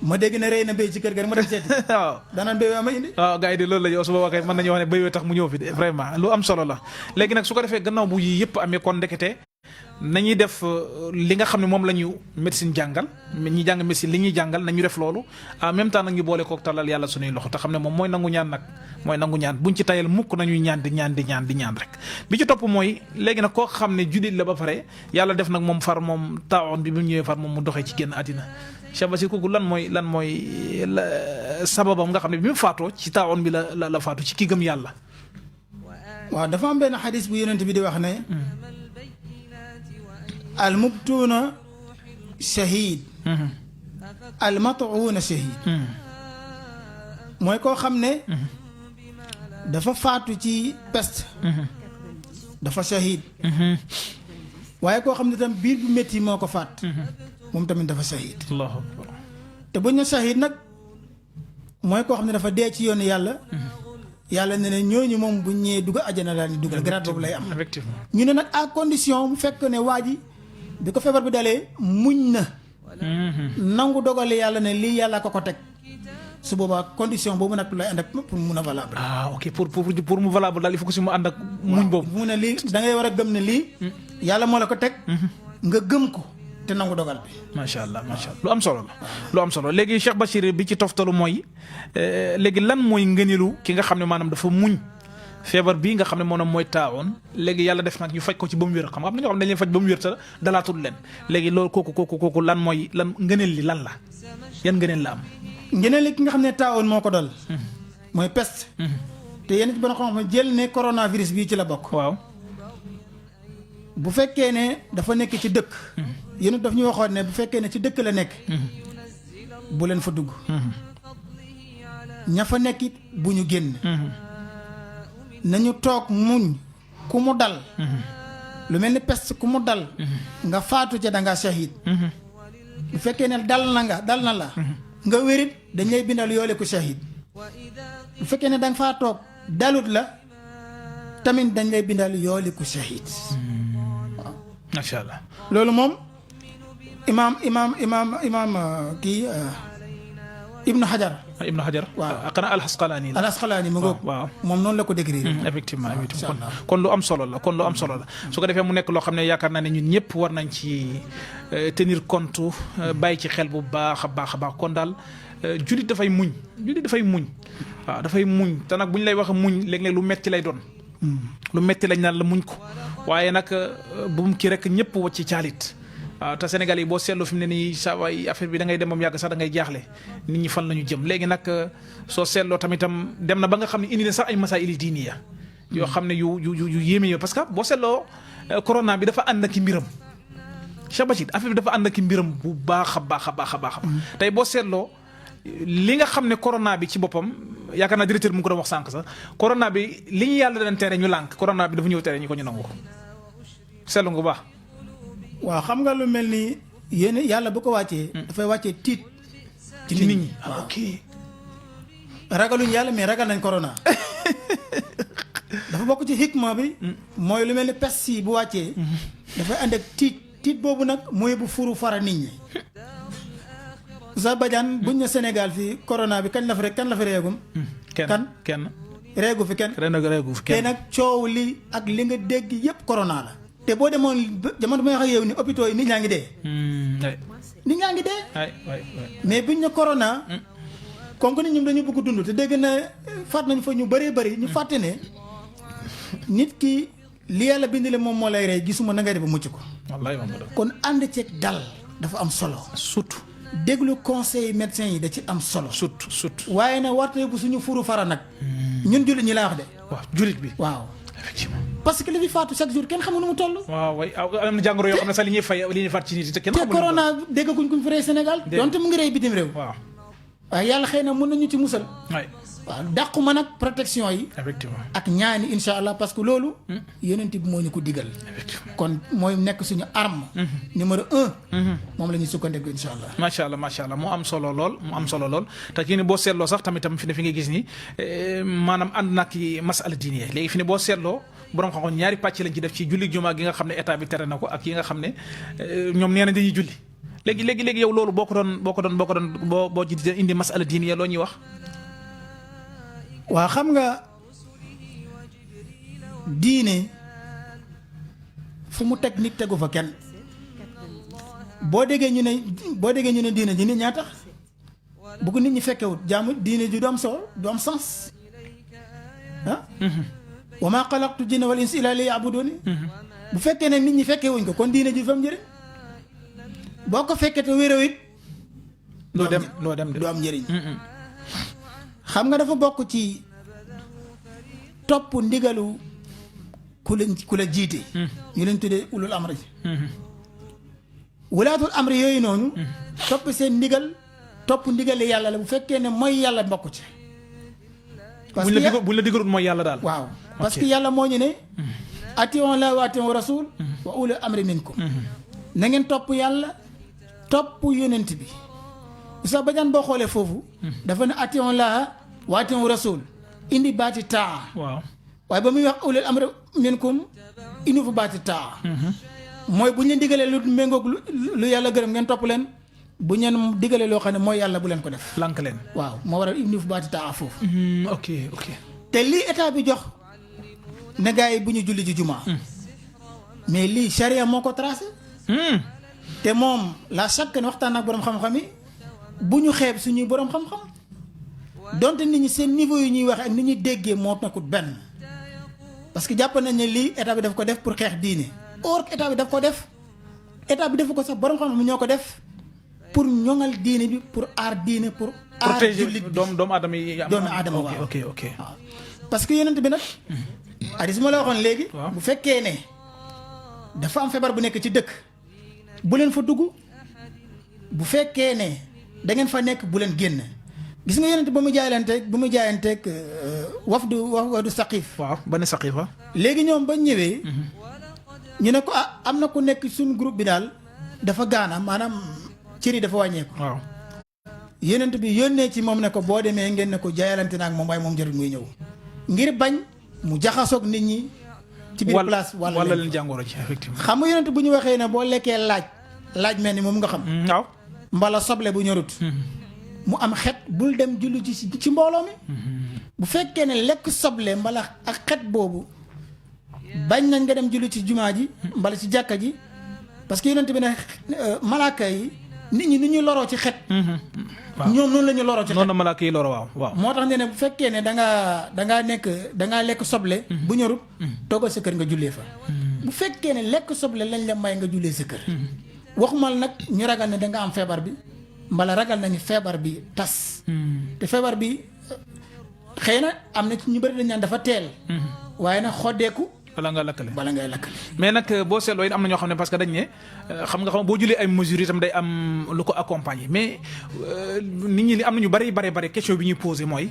ma dégg ne rey na béy ci kër ga ma dem seeti. waaw danaan béy waa ma indi. waaw gars yi de loolu la yow su boobaa kay mën nañu wax ne béy tax mu ñëw fi de vraiment lu am solo la léegi nag su ko defee gannaaw bu yii yëpp amee kon ndekete nañuy def li nga xam ne moom la ñu médecine jàngal ñi jàng médecine li ñuy jàngal nañu def loolu en même temps nag ñu boole kook talal yàlla suñuy loxo te xam ne moom mooy nangu ñaan nag mooy nangu ñaan buñ ci tayal mukk nañuy ñaan di ñaan rek bi ci topp mooy léegi nag koo xam ne jullit la ba pare yàlla def nag moom far moom taawoon bi mu ñëwee far moom mu doxee ci génn àddina Cheikh Basir kooku lan mooy sababam nga xam ne bi mu faatoo ci taawoon bi la faatu ci ki gëm yàlla. waaw dafa am benn xadis bu yonent bi di wax ne al mubtuuna shahid al matuuna shahid mooy koo xam ne dafa faatu ci peste dafa shahid waaye koo xam ne tam biir bu métti moo ko faat moom tamit dafa shahid Allahu akbar te buñ ne shahid nag mooy koo xam ne dafa dee ci yoonu yàlla yàlla ne ne ñooñu moom buñ ñëwee dugg àjjana daal di dugal grade boobu lay am effectivement ñu ne nag à condition bu fekk ne waa ji bi ko feebar bi dalee muñ na nangu dogale yàlla ne lii yàlla ko teg su boobaa condition boobu nag lay ànd ak pour mun a valable. ok pour mu valable daal il faut que si mu ànd ak muñ boobu. mu ne lii da ngay war a gëm ne lii. yàlla moo la ko teg. nga gëm ko te nangu dogal bi. macha allah lu am solo la. lu am solo léegi Cheikh Bachir bi ci toftalu mooy léegi lan mooy ngëneelu ki nga xam ne maanaam dafa muñ feebar bii nga xam ne moom mooy taawoon léegi yàlla def nag ñu faj ko ci ba mu wér xam nga am na ñoo xam ne dañ leen faj ba mu wér te dalaatul leen léegi loolu kooku lan mooy lan ngëneel li lan la yan ngëneel la am. ngëneel li ki nga xam ne taawoon moo ko dal. mooy peste. te yéen it ba nga xam ne jël ne coronavirus bii ci la bokk. waaw. bu fekkee ne dafa nekk ci dëkk. yéen it daf ñu waxoon ne bu fekkee ne ci dëkk la nekk. bu leen fa dugg. ña fa nekk it bu ñu génn. nañu toog muñ ku mu dal. lu mel ni peste ku mu dal. nga faatu ca da ngaa shahid. bu fekkee ne dal na la. nga wérit dañ lay bindal yoole ku shahid. bu fekkee ne danga faa toog dalut la tamit dañ lay bindal yoole ku shahid. waaw macha allah. loolu moom imaam kii Ibnu Hajar. waaw xanaa Al-Asqalaani la. Al-Asqalaani mu ngoog. waaw moom noonu la ko décrire. effectivement kon lu am solo la su ko defee mu nekk loo xam ne yaakaar naa ne ñun ñëpp war nañ ci tenir compte bàyyi ci xel bu baax a baax kon daal jullit dafay muñ waaw dafay muñ te nag bu ñu lay wax muñ léeg-léeg lu metti lay doon. lu metti lañ naan la muñ ko waaye nag bu mu kii rek ñëpp wacc ci caalit. waaw te Sénégal yi boo seetloo fi mu ne nii saa waay affaire bi da ngay dem ba mu yàgg sax da ngay jaaxle nit ñi fan la ñu jëm léegi nag soo seetloo tamitam dem na ba nga xam ne indi na sax ay masaa'il diiniya yoo xam ne yu yéeme yo parce que boo seetloo corona bi dafa ànd ak i mbiram Cheikh Bachir affaire bi dafa ànd ak i mbiram bu baax a baax. tey boo seetloo li nga xam ne corona bi ci boppam yaakaar naa directeur mu ngi ko doon wax sànq sax corona bi li ñu yàlla daan tere ñu lànk corona bi dafa ñëw tere ñu ko ñu nangu seetlu nga bu baax. waaw xam nga lu mel ni yéen yàlla bu ko wàccee. dafay wàccee tiit. ci nit ñi ok. ragaluñ yàlla mais ragal nañ corona. dafa bokk ci hikma bi. mooy lu mel ni peste yi bu wàccee. dafay ànd ak tiit boobu nag mooy bu furu fara nit ñi. Oustaz Badiane buñ ne Sénégal fii corona bi kan la fi reegum. kenn. reegu fi kenn. te nag coow li ak li nga dégg yépp corona la. te boo demoon jamono bi nga xam yow ni hôpitaux yi nit ñaa ngi dee. nit ñaa ngi dee. mais buñ ne corona. comme que nit ñoom dañu bëgg dund te dégg na faat nañ fa ñu bëree bëri ñu fàtte ne nit ki li yàlla bindile moom moo lay rey gisuma na ngay def ba mucc ko. wallaay kon ànd ceeg dal dafa am solo. surtout. déglu conseil médecin yi da ci am solo. surtout. waaye nag warte bu suñu furu fara nag. ñun jullit ñi laa wax de. waaw jullit bi waaw. effectivement. parce que li fi faatu chaque jour kenn xamul nu mu toll. waaw waay am na jàngoro yoo xam ne sax li ñuy faat ci nit te kenn xamul. te corona déggaguñ ko fi rey Sénégal. donte mu ngi rey bitim réew. waaw. waaye yàlla xëy na mën nañu ci musal. waay waaw dàquma nag protection yi effectivement ak ñaani insha allah parce que loolu yonent bi moo ñu ko digal kon mooy nekk suñu arme numéro 1 moom la ñuy sukkandiku insha allah macha allah mu am solo lool te kii ni boo seetloo sax tamitam fi nga gis ni maanaam ànd nag masala diine léegi fi ne boo seetloo borom xam-xam ñaari pàcc lañ ci def ci julli jumaa gi nga xam ne état bi tere na ko ak yi nga xam ne ñoom nee na dañuy julli léegi yow loolu boo ci indi masala diine loo ñuy wax. waa xam nga diine fu mu teg nit tegu fa kenn boo déggee ñu ne diine ji nit ñaa tax bu ko nit ñi fekkewut jaamu diine ji du am solo du am sens ah wa maa xalaqtu jinna wal insa illa liya'buduni bu fekkee ne nit ñi fekkewuñ ko kon diine ji fa am njëriñ boo ko fekkee te wéréw it doo dem du am njëriñ xam nga dafa bokk ci topp ndigalu ku la jiite ñu leen tuddee ulul amri wulaatul amri yooyu noonu topp seen ndigal topp ndigali yàlla la bu fekkee ne mooy yàlla mbokk ci buñ la digalul mooy yàlla daal waaw parce que yàlla moo ñu ne atiyon la wa atiyon rasul wa ulul amri minkum na ngeen topp yàlla topp yonent bi sax bajaan boo xoolee foofu dafa ne atiyon laa wa atiyon rasul indi baati taa waaw waaye ba muy wax ulul amri minkum indi fu baati taa mooy bu ñu leen digalee lu méngoog lu yàlla gërëm ngeen topp leen bu ñu leen digalee loo xam ne mooy yàlla bu leen ko def lànk leen waaw moo waral indi fu baati taa foofu ok te lii état bi jox ne gars yi bu ñu julli ji jumaa mais lii charia moo ko tracé te moom la chaque ne waxtaan ak borom xam-xam yi bu ñu xeeb suñuy borom xam-xam donte nit ñi seen niveau yi ñuy waxe ak ni ñuy déggee moo nekkul benn parce que jàpp nañ ne lii état bi daf ko def pour xeex diine or état bi daf ko def ko sax borom xam-xam ñoo ko def pour ñoŋal diine bi pour aar diine pour aar jullit bi doomu aadama yi doomu aadama waaw ok waaw parce que yonent bi nag hadis ma la waxoon léegi bu fekkee ne dafa am feebar bu nekk ci dëkk bu leen fa dugg bu fekkee ne da ngeen fa nekk bu leen génn gis nga yonent ba mu jaayanteeg wafdu Saqif waaw ba ne Saqif waaw léegi ñoom ba ñëwee ñu ne ko am na ku nekk suñu groupe bi daal dafa gaana maanaam cër yi dafa wàññeeku waaw yonent bi yónnee ci moom ne ko boo demee ngeen ne ko jaayalante naag moom waaye moom jarul muy ñëw ngir bañ mu jaxasoog nit ñi ci biir place wala leen jàngoro ci effectivement xam nga yonent bu ñu waxee ne boo lekkee laaj mel ni moom nga xam waaw mbala soble bu ñorut mu am xet bul dem julli ci mbooloo mi bu fekkee ne lekk soble mbala ak xet boobu bañ nañ nga dem julli ci jumaa ji mbala ci jàkka ji parce que yonent bi ne malaaka yi nit ñi ni ñuy loroo ci xet ñoom noonu la ñu loroo ci xet noonu la malaaka yi loroo waaw moo tax ne bu fekkee ne dangaa lekk soble bu ñorut toogal sa kër nga jullee fa bu fekkee ne lekk soble lañ la may nga jullee sa kër waxumal nag ñu ragal ne danga am feebar bi mbala ragal nañu feebar bi tas te feebar bi xëy na am na ci ñu bëri dañ naan dafa teel waaye nag xoddeeku bala ngay lakkale mais nag boo seetloo it am na ñoo xam ne parce que dañ ne xam nga boo julee ay mesures itam day am lu ko accompagner mais nit ñi li am na ñu bari question bi ñuy posé mooy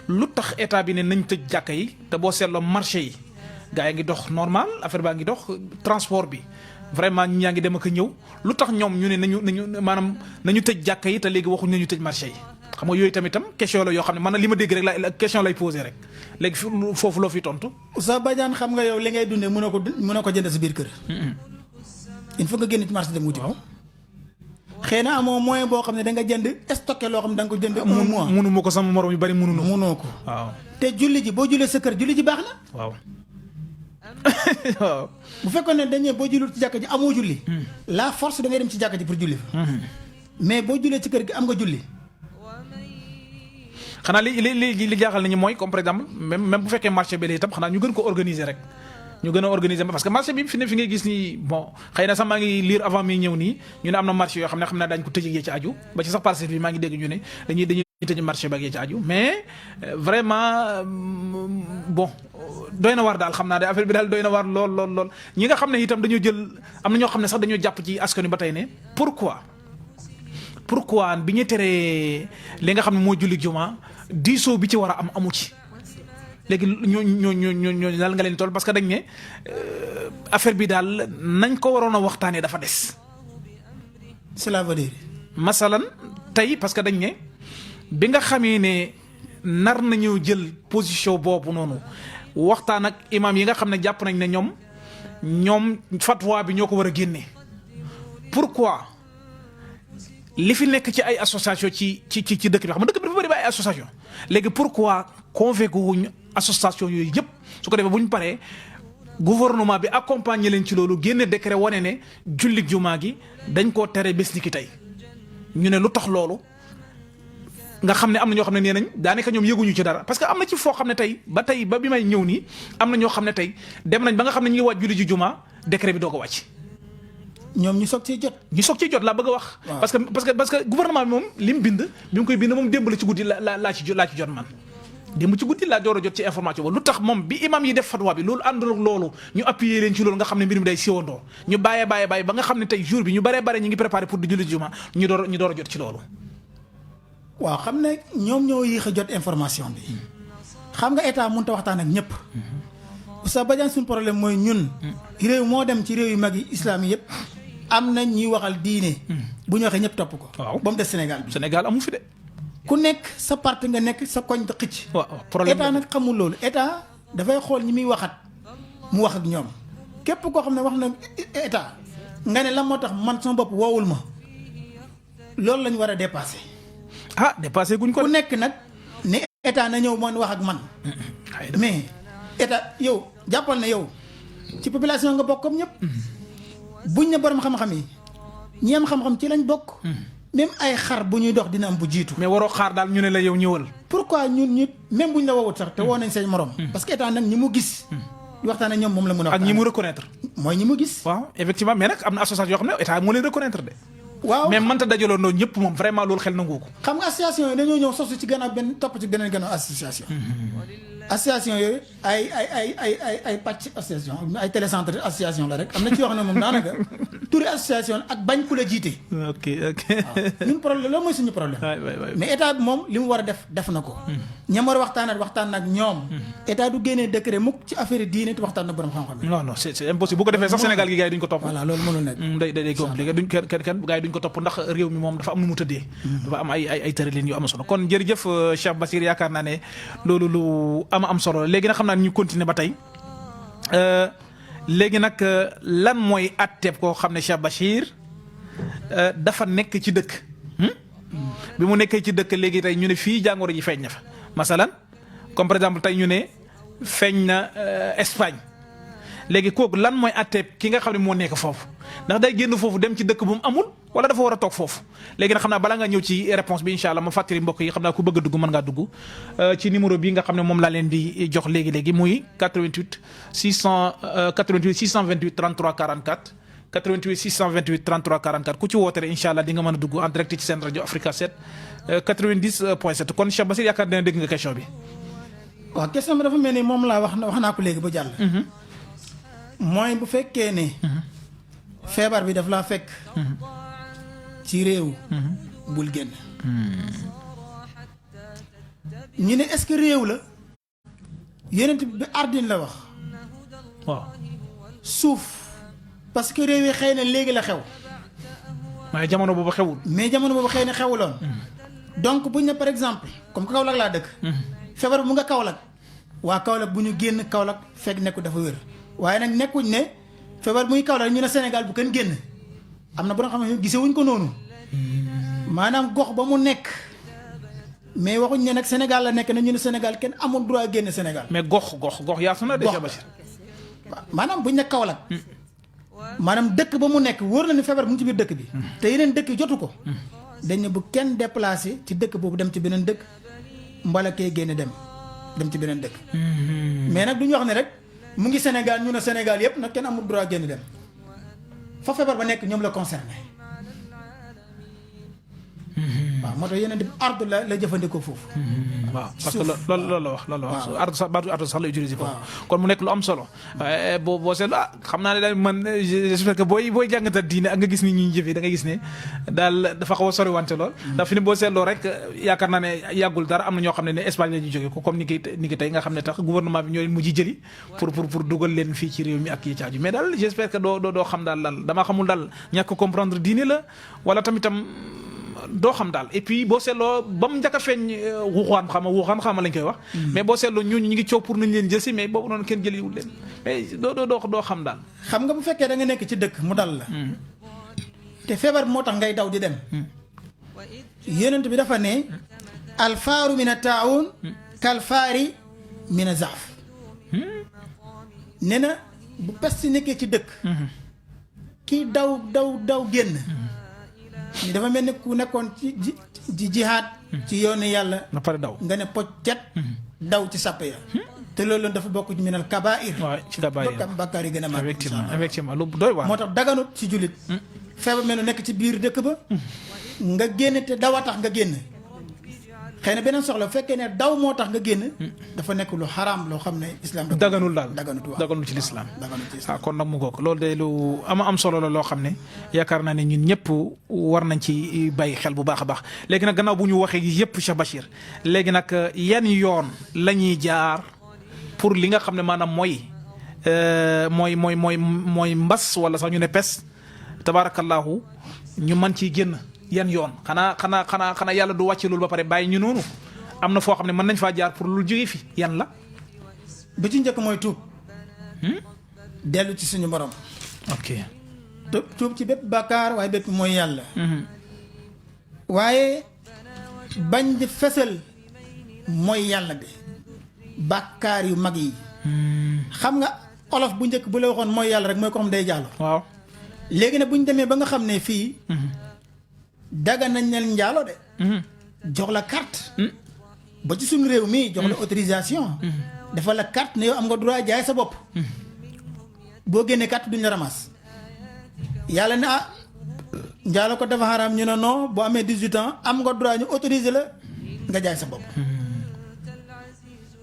lu tax état bi ne nañ tëj jàkka yi te boo seetloo marché yi gaa yi ngi dox normal affaire baa ngi dox transport bi vraiment ñi ñaa ngi dem ak a ñëw lu tax ñoom ñu ne nañu tëj jàkka yi te léegi waxuñ nañu tëj marché yi xam nga yooyu tamitam question la yoo xam ne man li ma dégg rek la question lay posé rek léegi foofu loo fi tontu. Oustaz Badiane xam nga yow li ngay dundee mënoo ko jënd sa biir kër. il faut nga génn ci marché dem wuti ko. xëy na amoo moyen boo xam ne da nga jënd stocké loo xam ne da nga ko jënd. un mois mënu ma ko sama morom yu bari mënoo ko. waaw te julli ji boo jullee sa kër julli ji baax na. waaw. waaw bu fekkoon ne dañu boo jullit ci jàkka ji amoo julli. la force da ngay dem ci jàkka ji pour julli fa. mais boo jullee ci kër gi am nga julli. xanaa li jaaxal nañu mooy comme par exemple même bu fekkee marché bi la itam xanaa ñu gën ko organiser rek ñu gën a organiser parce que marché bi fi ngay gis nii bon xëy na sax maa ngi lire avant mi ñëw nii ñu ne am na marché yoo xam ne daañu ko tëj yee ci aju ba ci sax parcelle bi maa ngi dégg ñu ne dañuy tëj marché ba yee ci aju mais vraiment bon doy na war daal xam naa de affaire bi daal doy na war lool ñi nga xam ne itam dañoo jël am na ñoo xam ne sax dañoo jàpp ci askan wi ba tey ne pourquoi bi ñu teree li nga xam ne moo julli juma diisoo bi ci war a am amu ci léegi ñooñu daal nga leen toll parce que dañ ne affaire bi daal nañ ko waroon a waxtaanee dafa des. cela veut dire. masalan tey parce que dañ ne bi nga xamee ne nar nañu jël position boobu noonu waxtaan ak imam yi nga xam ne jàpp nañ ne ñoom fatwa bi ñoo ko war a génnee pourquoi li fi nekk ci ay association ci dëkk bi xam nga dëkk bi dafa bëri ba ay association léegi pourquoi convoqué wuñ association yooyu yëpp su ko defee bu ñu paree gouvernement bi accompagner leen ci loolu génne décret wane ne jullit jumaa gi dañ koo tere bés ni ki tey ñu ne lu tax loolu nga xam ne am na ñoo xam ne nee nañ daanaka ñoom yëguñu ci dara parce que am na ci foo xam ne tey ba bi may ñëw nii am na ñoo xam ne tey dem nañ ba nga xam ne ñu ngi waaj julli ji jumaa décret bi doo ko wàcc. ñoom ñu soog ciy jot laa bëgg a wax. parce que gouvernement bi moom li mu bind bi mu koy bind moom démb la ci guddi laa ci jot man. démb ci guddi laa door a jot ci information ba lu tax moom bi imam yi def fatwa bi loolu àndul ak loolu ñu appuyer leen ci loolu nga xam ne mbir mi day siwandoo ñu bàyyee ba nga xam ne tey jour bi ñu bare ñu ngi préparé pour di julli juma ñu door a jot ci loolu. waaw xam ne ñoom ñoo yéex a jot information bi xam nga état mënut a waxtaan ak ñëpp. Oustaz Badiane suñu problème mooy ñun. réew moo dem ci réew yu mag yi islam yi yëpp am na ñuy waxal diine. bu ñu waxee ñëpp topp ko. waaw ba mu des Sénégal bi. Sénégal amu fi de. ku nekk sa parti nga nekk sa koñ da xëcc. waaw problème état nag xamul loolu état dafay xool ñi muy waxat mu wax ak ñoom képp koo xam ne wax na état nga ne lan moo tax man sama bopp woowul ma loolu lañu war a dépassé. dépassé guñ ko. ku nekk nag ne état na ñëw man wax ak man. mais état yow jàppal na yow ci population nga bokk comme ñëpp. buñ ne borom xam-xam yi ñi am xam-xam ci lañ bokk. même ay xar bu ñuy dox dina am bu jiitu. mais waroo xaar daal ñu ne la yow ñëwal. pourquoi ñun ñi même buñ la woowut sax te woo nañ seen morom. parce que état nag ñi mu gis. waxtaan ak ñoom moom la mën a. ak ñi mu reconnaître. mooy ñi mu gis. waaw effectivement mais nag am na association yoo xam ne état moo leen reconnaître de. waaw mais mënta dajaloo noonu ñëpp moom vraiment loolu xel nangu ko. xam nga association yi dañoo ñëw sosu ci gannaaw benn topp ci beneen gannaaw association. association yooyu ay pàcc association ay télécentre association la rek am na ci yoo xam ne moom daanaka turi association ak bañ ku la jiite. ok waaw ñun problème loolu mooy suñu problème. mais état bi moom li mu war a def na ko. ñam war a waxtaan ak ñoom. état du génnee décret mukk ci affaire diine te waxtaan na borom xam-xam yi. non c'est impossible bu ko defee sax Sénégal gi gars yi duñ ko topp. voilà loolu mënul nekk. day compliqué duñ kenn gars yi duñ ko topp ndax réew mi moom dafa am nu mu tëddee. dafa am ay tëralin yu am solo kon jërëjëf Cheikh Bassir yaakaar naa ne loolu lu am solo léegi nag xam naa ñu continuer ba tey léegi nag lan mooy atteeb koo xam ne Cheikh Bachir dafa nekk ci dëkk bi mu nekkee ci dëkk léegi tey ñu ne fii jàngoro ji feeñ na fa masalan comme par exemple tey ñu ne feeñ na Espagne léegi kooku lan mooy atteeb ki nga xam ne moo nekk foofu ndax day génn foofu dem ci dëkk bu mu amul wala dafa war a toog foofu léegi nag xam naa bala nga ñëw ci réponse bi incha allah ma fàttali mbokk yi xam naa ku bëgg a dugg mën ngaa dugg ci numéro bi nga xam ne moom laa leen di jox léegi muy 88 628 33 44 88 628 33 44 ku ci woote rek incha allah di nga mën a dugg en direct ci seen rajo Africa 7 90.7 kon Cheikh Bassir yaakaar naa dégg nga question bi. waaw question bi dafa mel ni moom laa wax naa ko léegi ba jàll. mooy bu fekkee ne. feebar bi daf laa fekk. ci réew. bul génn. ñu ne est-ce que réew la. yeneen bi ardine la wax. waaw. suuf parce que réew yi xëy na léegi la xew. mais jamono boobu xewul. mais jamono boobu xëy na xewuloon. donc buñ ne par exemple comme Kaolack laa dëkk. feebar bi mu nga Kaolack. waa Kaolack bu ñu génn Kaolack fekk nekku dafa wér. waaye nag nekkuñ ne feebar muy Kaolack ñu ne Sénégal bu kenn génn am na boo xam ne gisewuñ ko noonu maanaam gox ba mu nekk mais waxuñ ne nag Sénégal la nekk na ñu ne Sénégal kenn amul droit génn Sénégal. mais gox yaatu na de Cheikh Bassir. maanaam buñ ne Kaolack maanaam dëkk ba mu nekk wóor na ne feebar bu mu ci biir dëkk bi. te yeneen dëkk yi jotu ko. dañ ne bu kenn déplacé ci dëkk boobu dem ci beneen dëkk mbala kee génn dem ci beneen dëkk. mais nag duñu wax ne rek. mu ngi Sénégal ñu ne Sénégal yëpp nag kenn amul droit génn dem fa feebar ba nekk ñoom la concerné. waaw moo tax yeneen ardu la jëfandikoo foofu. waaw parce que loolu la wax ardu sax baatu ardu sax la utiliser foofu. kon mu nekk lu am solo. boo seetlu xam naa ne daal man j'espère que booy jàngatal diine ak nga gis ni ñuy jëfee da nga gis ne daal dafa xaw a sori wante lool. ndax fi ne boo seetloo rek yaakaar naa ne yàggul dara am na ñoo xam ne Espagne la ñuy jógee ko comme ni ki tey nga xam ne tax gouvernement bi ñoo leen mujj jëli pour dugal leen fii ci réew mi ak yi caaju mais daal j'espère que doo xam daal damaa xamul daal ñàkk comprendre diine la wala tamitam doo xam daal et puis boo seetloo ba mu njëkk a feeñ wuxaan xama lañ koy wax. mais boo seetloo ñooñu ñu ngi coow pour nañ leen jël si mais boobu noonu kenn jëliwul leen mais doo xam daal. xam nga bu fekkee da nga nekk ci dëkk mu dal la. te feebar moo tax ngay daw di dem. yonent bi dafa ne. alfaaru min a taawun. kalfaari min a zaaf. nee na bu peste nekkee ci dëkk. kii daw génn. ni dafa mel ni ku nekkoon ci jihaad ci yoonu yàlla. nga pare daw nga ne poccet. daw ci sàpp ya. te loolu dafa bokk ci minal kabaa'ir. waaw ci kabaa'ir bakkaar yi gën a mag. effectivement lu doy waar. moo tax daganut ci jullit. feebar mel nekk ci biir dëkk ba. nga génn te daw a tax nga génn. xëy na beneen soxla bu fekkee ne daw moo tax nga génn. dafa nekk lu xaraam loo xam ne islam. daganul daal daganul ci lislaam. waaw kon nag mu ngoog loolu de lu am solo la loo xam ne yaakaar naa ne ñun ñëpp war nañ ci bàyyi xel bu baax a baax léegi nag gannaaw bu ñu waxee yëpp Cheikh Bachir léegi nag yan yoon la ñuy jaar pour li nga xam ne maanaam mooy mbas wala sax ñu ne pes tabaarakallaahu ñu mën ciy génn. yan yoon xanaa yàlla du wàcce loolu ba pare bàyyi ñu noonu am na foo xam ne mën nañ faa jaar pour lu jóge fi yan la. bi ci njëkk mooy tuub. dellu ci suñu borom. ok tuub ci bépp bàkkaar waaye bépp mooy yàlla. waaye bañ di fesal mooy yàlla bi bàkkaar yu mag yi. xam nga olof bu njëkk bu la waxoon mooy yàlla rek mooy ko xam day jàll. waaw léegi nag bu ñu demee ba nga xam ne fii. daga nañ leen njaalo de. jox la carte. ba ci suñu réew mi jox la autorisation. dafa la carte ne yow am nga droit jaay sa bopp. boo génnee carte duñ la ramas. yàlla ne njaalo ko dafa xaraam ñu ne non boo amee 18 ans am nga droit ñu autoriser la nga jaay sa bopp.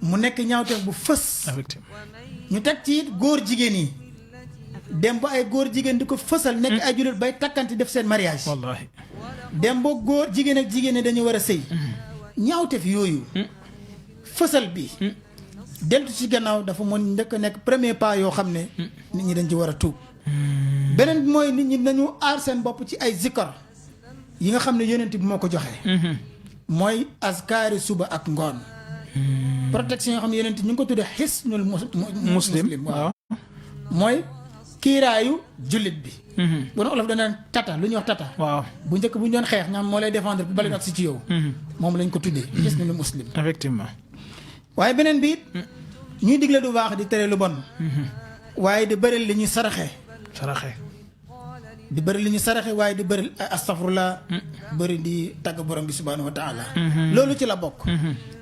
mu nekk ñaawteef bu fës. ñu teg ci it góor jigéen yi. dem ba ay góor jigéen di ko fësal. nekk ay jullit bay takkanti def seen mariage. wallaahi. dem ba góor jigéen ak jigéen ñi dañu war a sëy. ñaawteef yooyu. fësal bi. deltu ci gannaaw dafa mën njëkk a nekk premier pas yoo xam ne. nit ñi dañ ci war a tuub. beneen bi mooy nit ñi nañu aar seen bopp ci ay zikkar yi nga xam ne yonent bi moo ko joxe. mooy askaari suba ak ngoon. protection yoo xam ne yonent ñu ngi ko tuddee xisnul muslim waaw mooy kiiraayu jullit bi. bu na olof danaan tata lu ñuy wax tata. waaw bu njëkk bu ñu doon xeex ñaam moo lay défendre bu bale ak si ci yow. moom lañ ko tuddee xisnul muslim. effectivement. waaye beneen bi it ñuy digle lu baax di tere lu bon. waaye di bëri li ñuy saraxe. di bëri li ñu saraxe waaye di bëri astafurlah. bëri di tàgg borom bi subhaanahu wa taala. loolu ci la bokk.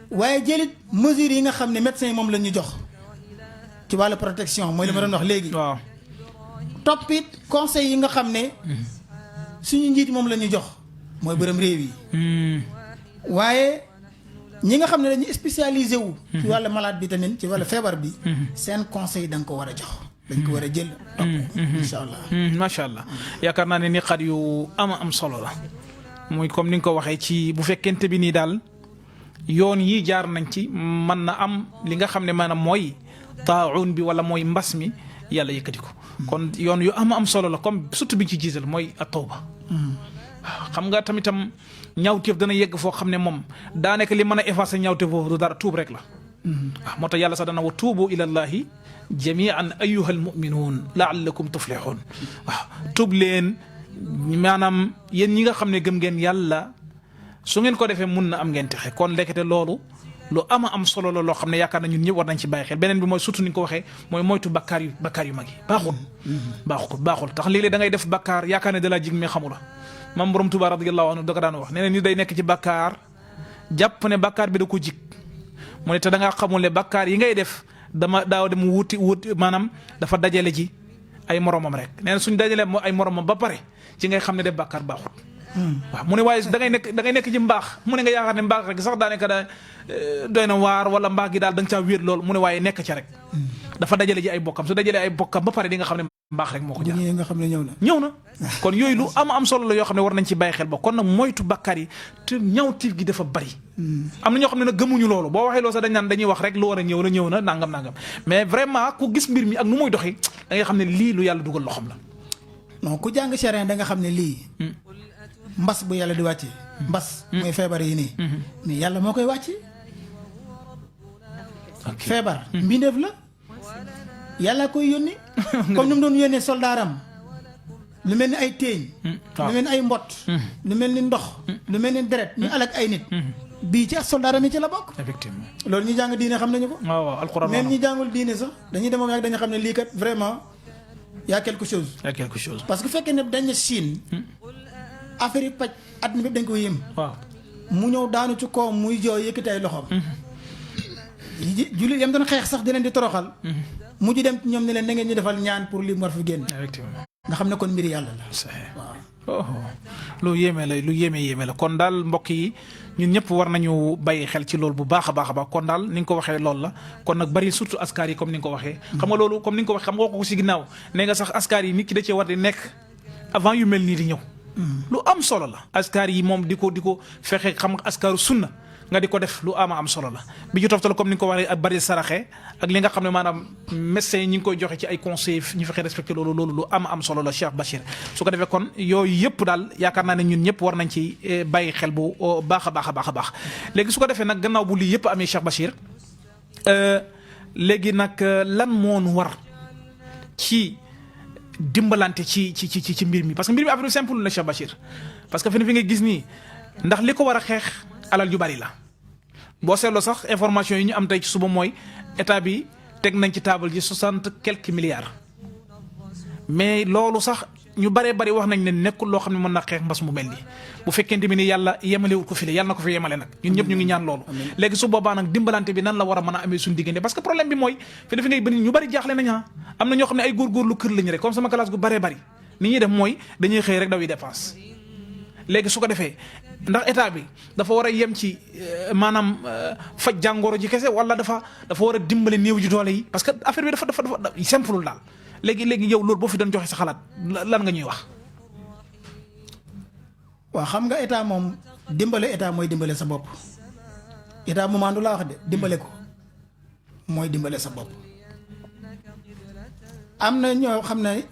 waaye jëlit mesures yi nga xam ne médecins yi moom la ñu jox. ci wàllu protection mooy li ma doon wax léegi. waaw toppit conseils yi nga xam ne. suñu njiit moom la ñu jox. mooy bërëm réew yi. waaye ñi nga xam ne dañuy spécialisé wu. ci wàllu malade bi tamit ci wàllu feebar bi. seen conseil da nga ko war a jox. dañ ko war a jël. incha allah. macha allah yaakaar naa ne ni xat yu am solo la. muy comme ni nga ko waxee ci bu fekkente bi nii daal yoon yi jaar nañ ci mën na am li nga xam ne maanaam mooy taawun bi wala mooy mbas mi yàlla yëkkati ko. kon yoon yu am solo la comme surtout bi ñu ci jiital mooy at-tawba. waaw xam nga tamitam ñaawteef dana yegg foo xam ne moom daanaka li mën a effacer ñaawteef foofu du dara tuub rek la. waaw moo tax yàlla sax dana wa tuubu ilallahi jamian ayyuhal muminuun laallakum tuflixuun waaw tuub leen maanaam yéen ñi nga xam ne gëm ngeen yàlla su ngeen ko defee mun na am ngeen texe kon ndekete loolu lu am solo la loo xam ne yaakaar na ñun ñëpp war nañ ci bàyyi xel beneen bi mooy surtout ni nga ko waxee mooy moytu bakkaar yu mag yi baaxul tax léeg-léeg da ngay def bakkaar yaakaar ne da laa jig mais xamula mam borom Tuubaa radiyallahu anhu da ko daan wax nee na ni day nekk ci bakkaar jàpp ne bakkaar bi da ko jig mu ne te da ngaa xamul ne bakkaar yi ngay def daaw dem wuti maanaam dafa dajale ji ay moromam rek nee na suñ dajalee ay moromam ba pare ci ngay xam ne def bakkaar baaxut waaw mu ne waaye da ngay nekk ci mbaax mu ne nga yaakaar ne mbaax rek sax daanaka da doy na waar wala mbaax gi daal da nga caa wéet lool mu ne waaye nekk ca rek dafa dajale ji ay bokkam su dajalee ay bokkam ba pare di nga xam ne mbaax rek moo ko jaar nga xam ne ñëw na kon yooyu lu am solo la yoo xam ne war nañ ci bàyyi xel ba kon nag moytu bakkaar yi te ñawtiif gi dafa bari am na ñoo xam ne nag gëmuñu loolu boo waxee loolu sax dañ naan dañuy wax rek lu war a ñëw na nangam mais vraiment ku gis mbir mi ak nu muy doxi da nga xam ne lii lu yàlla dugal loxoom la non ku jàng charia da nga xam ne lii mbas bu yàlla di wàcce mbas mooy feebar yi nii mais yàlla moo koy wàcce feebar mbindeef la yàlla koy yónni comme ni mu doon yónnee soldaaram lu mel ni ay téeñ lu mel ni ay mbott lu mel ni ndox lu mel ni deret ñu alak ay nit bii ci soldaaram yi ci la bokk effectivement loolu ñu jàng diine xam nañu ko waaw alxuraan même ñi jàngul diine sax dañuy demoom yaag dañu xam ne lii kat vraiment y a quelque chose parce que fekkee ne dañ ne Chine affaire yi paj àdduna bi dañ ko yëm waaw mu ñëw daanu ci koom muy jooy yëkkati ay loxoom jullit yam doon xeex sax di leen di toroxal mujj dem ci ñoom ne leen na ngeen ñu defal ñaan pour li mu war fi génn effectivement nga xam ne kon mbiri yàlla la waaw lu yéeme la kon daal mbokk yi ñun ñëpp war nañu bàyyi xel ci loolu bu baax a baax kon daal ni nga ko waxee loolu la kon nag bari surtout askar yi comme ni nga ko waxee xam nga loolu comme ni nga ko waxee xam nga ko si ginnaaw nee nga sax askar yi nit ki da cee war di nekk avant yu mel nii di ñëw lu am solo la askar yi moom di ko fexe xam nga askaru sunna nga di ko def lu am solo la bi ñu toftal comme ni nga ko waxee ak bari saraxe ak li nga xam ne maanaam médecins ñi ngi koy joxe ci ay conseils ñu fexe respecté loolu lu am solo la Cheikh Bachir su ko defee kon yooyu yëpp daal yaakaar naa ne ñun ñëpp war nañ ci bàyyi xel bu baax a baax léegi su ko defee nag gannaaw bu lii yëpp amee Cheikh Bachir léegi nag lan moonu war ci dimbalante ci mbir mi parce que mbir mi affaire simple la Cheikh Bachir parce que fi nga gis nii ndax li ko war a xeex alal ju bari la boo seetloo sax information yi ñu am tey ci suba mooy état bi teg nañ ci table ji 60 quelques milliards mais loolu sax ñu baree bari wax nañ ne nekkul loo xam ne mën na xeex mbas mu mel nii bu fekkente ni yàlla yemalewul ko file yàlla na ko fi yemale nag ñun ñëpp ñu ngi ñaan loolu léegi su boobaa nag dimbalante bi nan la war a mën a amee suñu diggante parce que problème bi mooy fi ngay bëri ñu bari jaaxle nañ am na ñoo xam ne ay góorgóorlu kër lañu rek comme sama classe gu baree bari ni ñuy def mooy dañuy xëy rek daw yi dépense léegi su ko defee ndax état bi dafa war a yem ci maanaam faj jàngoro ji kese wala dafa war a dimbale néew ji doole yi parce que affaire bi dafa simple daal léegi yow loolu boo fi doon joxe sa xalaat lan nga ñuy wax. waaw xam nga état moom dimbale état mooy dimbale sa bopp état mu maandu laa wax de dimbale ko mooy dimbale sa bopp am na ñoo xam ne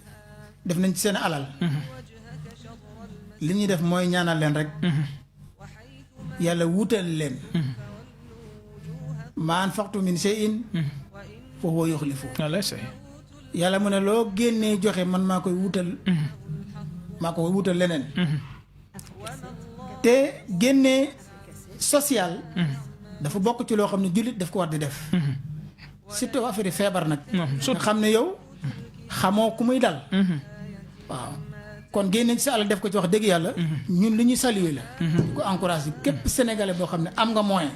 def nañ ci seen alal. li ñuy def mooy ñaanal leen rek yàlla wutal leen ma anfaqtu min shay'in fa huwa yukhlifu yàlla mu ne loo génnee joxe man maa koy wutal leneen te génnee social dafa bokk ci loo xam ne jullit daf ko war di def surtout affaire feebar nag nga xam ne yow xamoo ku muy dal waaw kon génne ci sa àll def ko ci wax dëgg yàlla ñun li ñuy saluer la di ko encourager képp sénégalais boo xam ne am nga moyen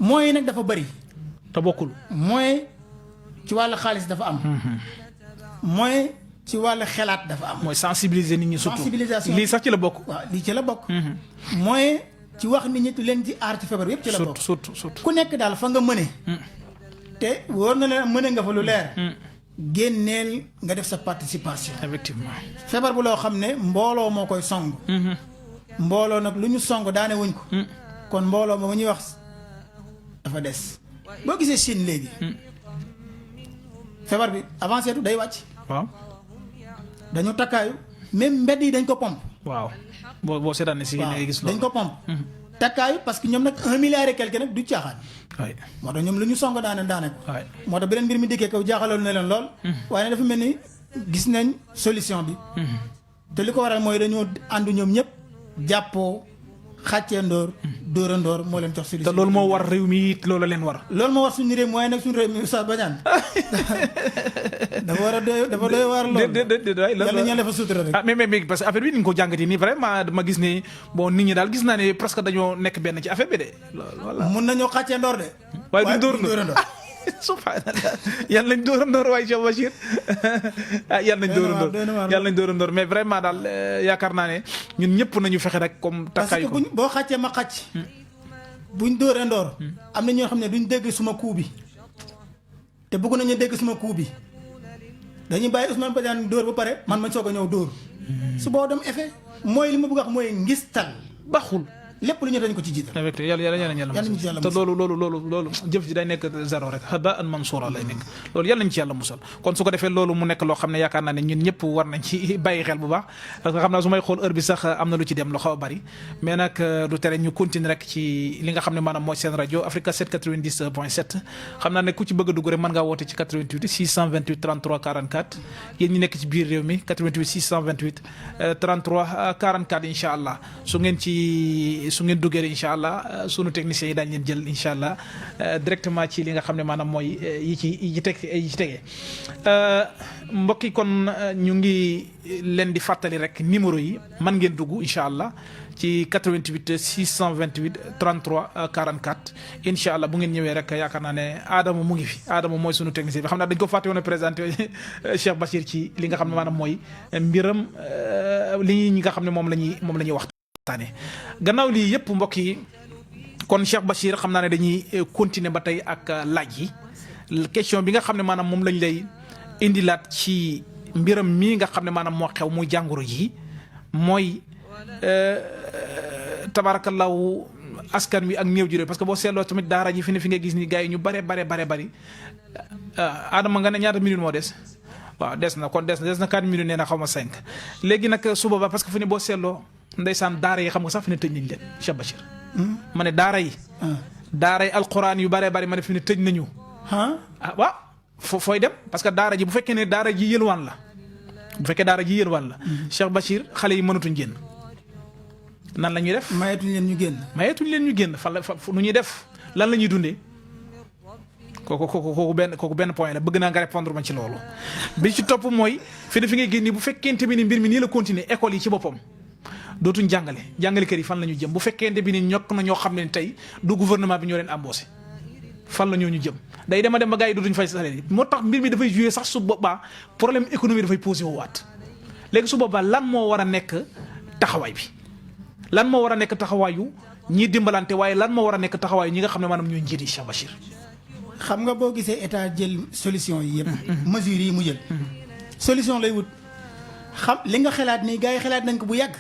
moyen nag dafa bëri te bokkul moyen ci wàllu xaalis dafa am moyen ci wàllu xelaat dafa am mooy sensibiliser nit ñi surtout sensibilisation lii sax ci la bokk waaw lii ci la bokk moyen ci wax nit ñi leen ci aar ci feebar yëpp ci la bokk surtout ku nekk daal fa nga mëne te wóor na leen mëne nga fa lu leer génneel nga def sa participation. effectivement feebar bu loo xam ne mbooloo moo koy song. mbooloo nag lu ñu song daane wuñ ko. kon mbooloo ma ñuy wax dafa des. boo gisee Chine léegi. feebar bi avancé tu day wàcc. waaw. dañu takkaayu même mbedd yi dañ ko pompe. waaw boo seetaan ne si ngay gis loolu dañ ko pompe. takkaayu parce que ñoom nag 1 milliard et quelque nag du caaxaan. waay moo tax ñoom lu ñu song daane ko. waay moo tax beneen mbir mi dikkee kaw jaaxaloon na leen lool. waaye dafa mel ni gis nañ solution bi. te li ko waral mooy dañoo àndu ñoom ñëpp jàppoo xàccee ndoor dóorandoor moo leen jox solution. te loolu moo war réew mi it loolu leen war. loolu moo war suñu réew mooy nag suñu réew mi Oustaz Badiane dafa war a doy waar lool. yàlla ñu dafa sutura rek. mais parce que affaire bi ni nga ko jàngatee nii vraiment dama gis ne bon nit ñi daal gis naa ne presque dañoo nekk benn ci affaire bi de. mun nañoo xàccee ndoor de. waaye duñ dóorandoo subhanallah yàlla nañ dóorandoor waaye Cheikh Bachir yàlla nañ dóorandoor mais vraiment daal yaakaar naa ne ñun ñëpp nañu fexe rek comme takkaay ko parce que boo xàccee ma xàcc buñ dóorandoor am na ñoo xam ne duñ dégg suma coup bi te bëgg nañu dégg suma coup bi dañuy bàyyi Ousmane Badiane dóor ba pare man ma soog a ñëw dóor su boo dem effet mooy li ma bëgg a wax mooy ngistal baxul lépp lu ñu dañ ko ci jiital yàlla te loolu jëf ji day nekk zéro rek habaan mansoura lay nekk loolu yàlla nañ ci yàlla musal kon su ko defee loolu mu nekk loo xam ne yaakaar naa ne ñun ñëpp war nañ ci bàyyi xel bu baax parce que xam naa su may xool heure bi sax am na lu ci dem lu xaw a bari mais nag du tere ñu continuer rek ci li nga xam ne maanaam mooy seen rajo Africa 790.7 xam naa ne ku ci bëgg a dugg rek mën ngaa woote ci 88 628 33 44 yéen ñi nekk ci biir réew mi 88 628 33 44 incha allah su ngeen duggee incha allah sunu techniciens yi daañu leen jël incha allah directement ci li nga xam ne maanaam mooy yi ci tegee mbokk yi kon ñu ngi leen di fàttali rek numéro yi man ngeen dugg incha allah ci 88 628 33 44 incha allah bu ngeen ñëwee rek yaakaar naa ne Adama mu ngi fi Adama mooy sunu technicien bi xam naa dañ ko fàtte woon a présenté Cheikh Bachir ci li nga xam ne maanaam mooy mbiram li ñi nga xam ne moom la ñuy wax. gannaaw lii yëpp mbokk yi kon Cheikh Bachir xam naa ne dañuy continuer ba tey ak laaj yi question bi nga xam ne maanaam moom lañ lay indilaat ci mbiram mii nga xam ne maanaam moo xew muy jàngoro ji mooy tabarakallahu askan wi ak néew ji parce que boo seetloo tamit daara ji fi nga gis ni gars yi ñu bare bari Adama nga ne ñaata minute moo des waaw des na 4 minutes nee na xaw ma 5 léegi nag su boobaa parce que fi ne boo seetloo ndeysaan daara yi xam nga sax fi ne tëj nañ leen Cheikh Bachir ma ne daara yi alquran yu bare ma ne fi ne tëj nañu waaw fooy dem parce que daara ji bu fekkee ne daara ji yëlwaan la Cheikh Bachir xale yi mënatuñ génn nan la ñuy def mayetuñ leen ñu génn fan la nu ñuy def lan la ñuy dundee kooku benn point la bëgg naa nga répondre ma ci loolu bi ci topp mooy fi ngay génn bu fekkente bi ni mbir mi nii la continuer école yi ci boppam dootuñ jàngalekat yi fan la ñu jëm bu fekkente bi ni ñokk na ñoo xam ne tey du gouvernement bi ñoo leen embauché fan la ñoo ñu jëm day dem ba gars yi dootuñ fay salaire yi moo tax mbir mi dafay jouer sax su boobaa problème économie dafay posé wu waat léegi su boobaa lan moo war a nekk taxawaay bi lan moo war a nekk taxawaayu ñii dimbalante waaye lan moo war a nekk taxawaayu ñi nga xam ne maanaam ñooy njiit yi Cheikh Bachir xam nga boo gisee état jël solution yi yëpp mesures yi mu jël solution lay wut xam li nga xalaat nii gars yi xalaat nañ ko bu yàgg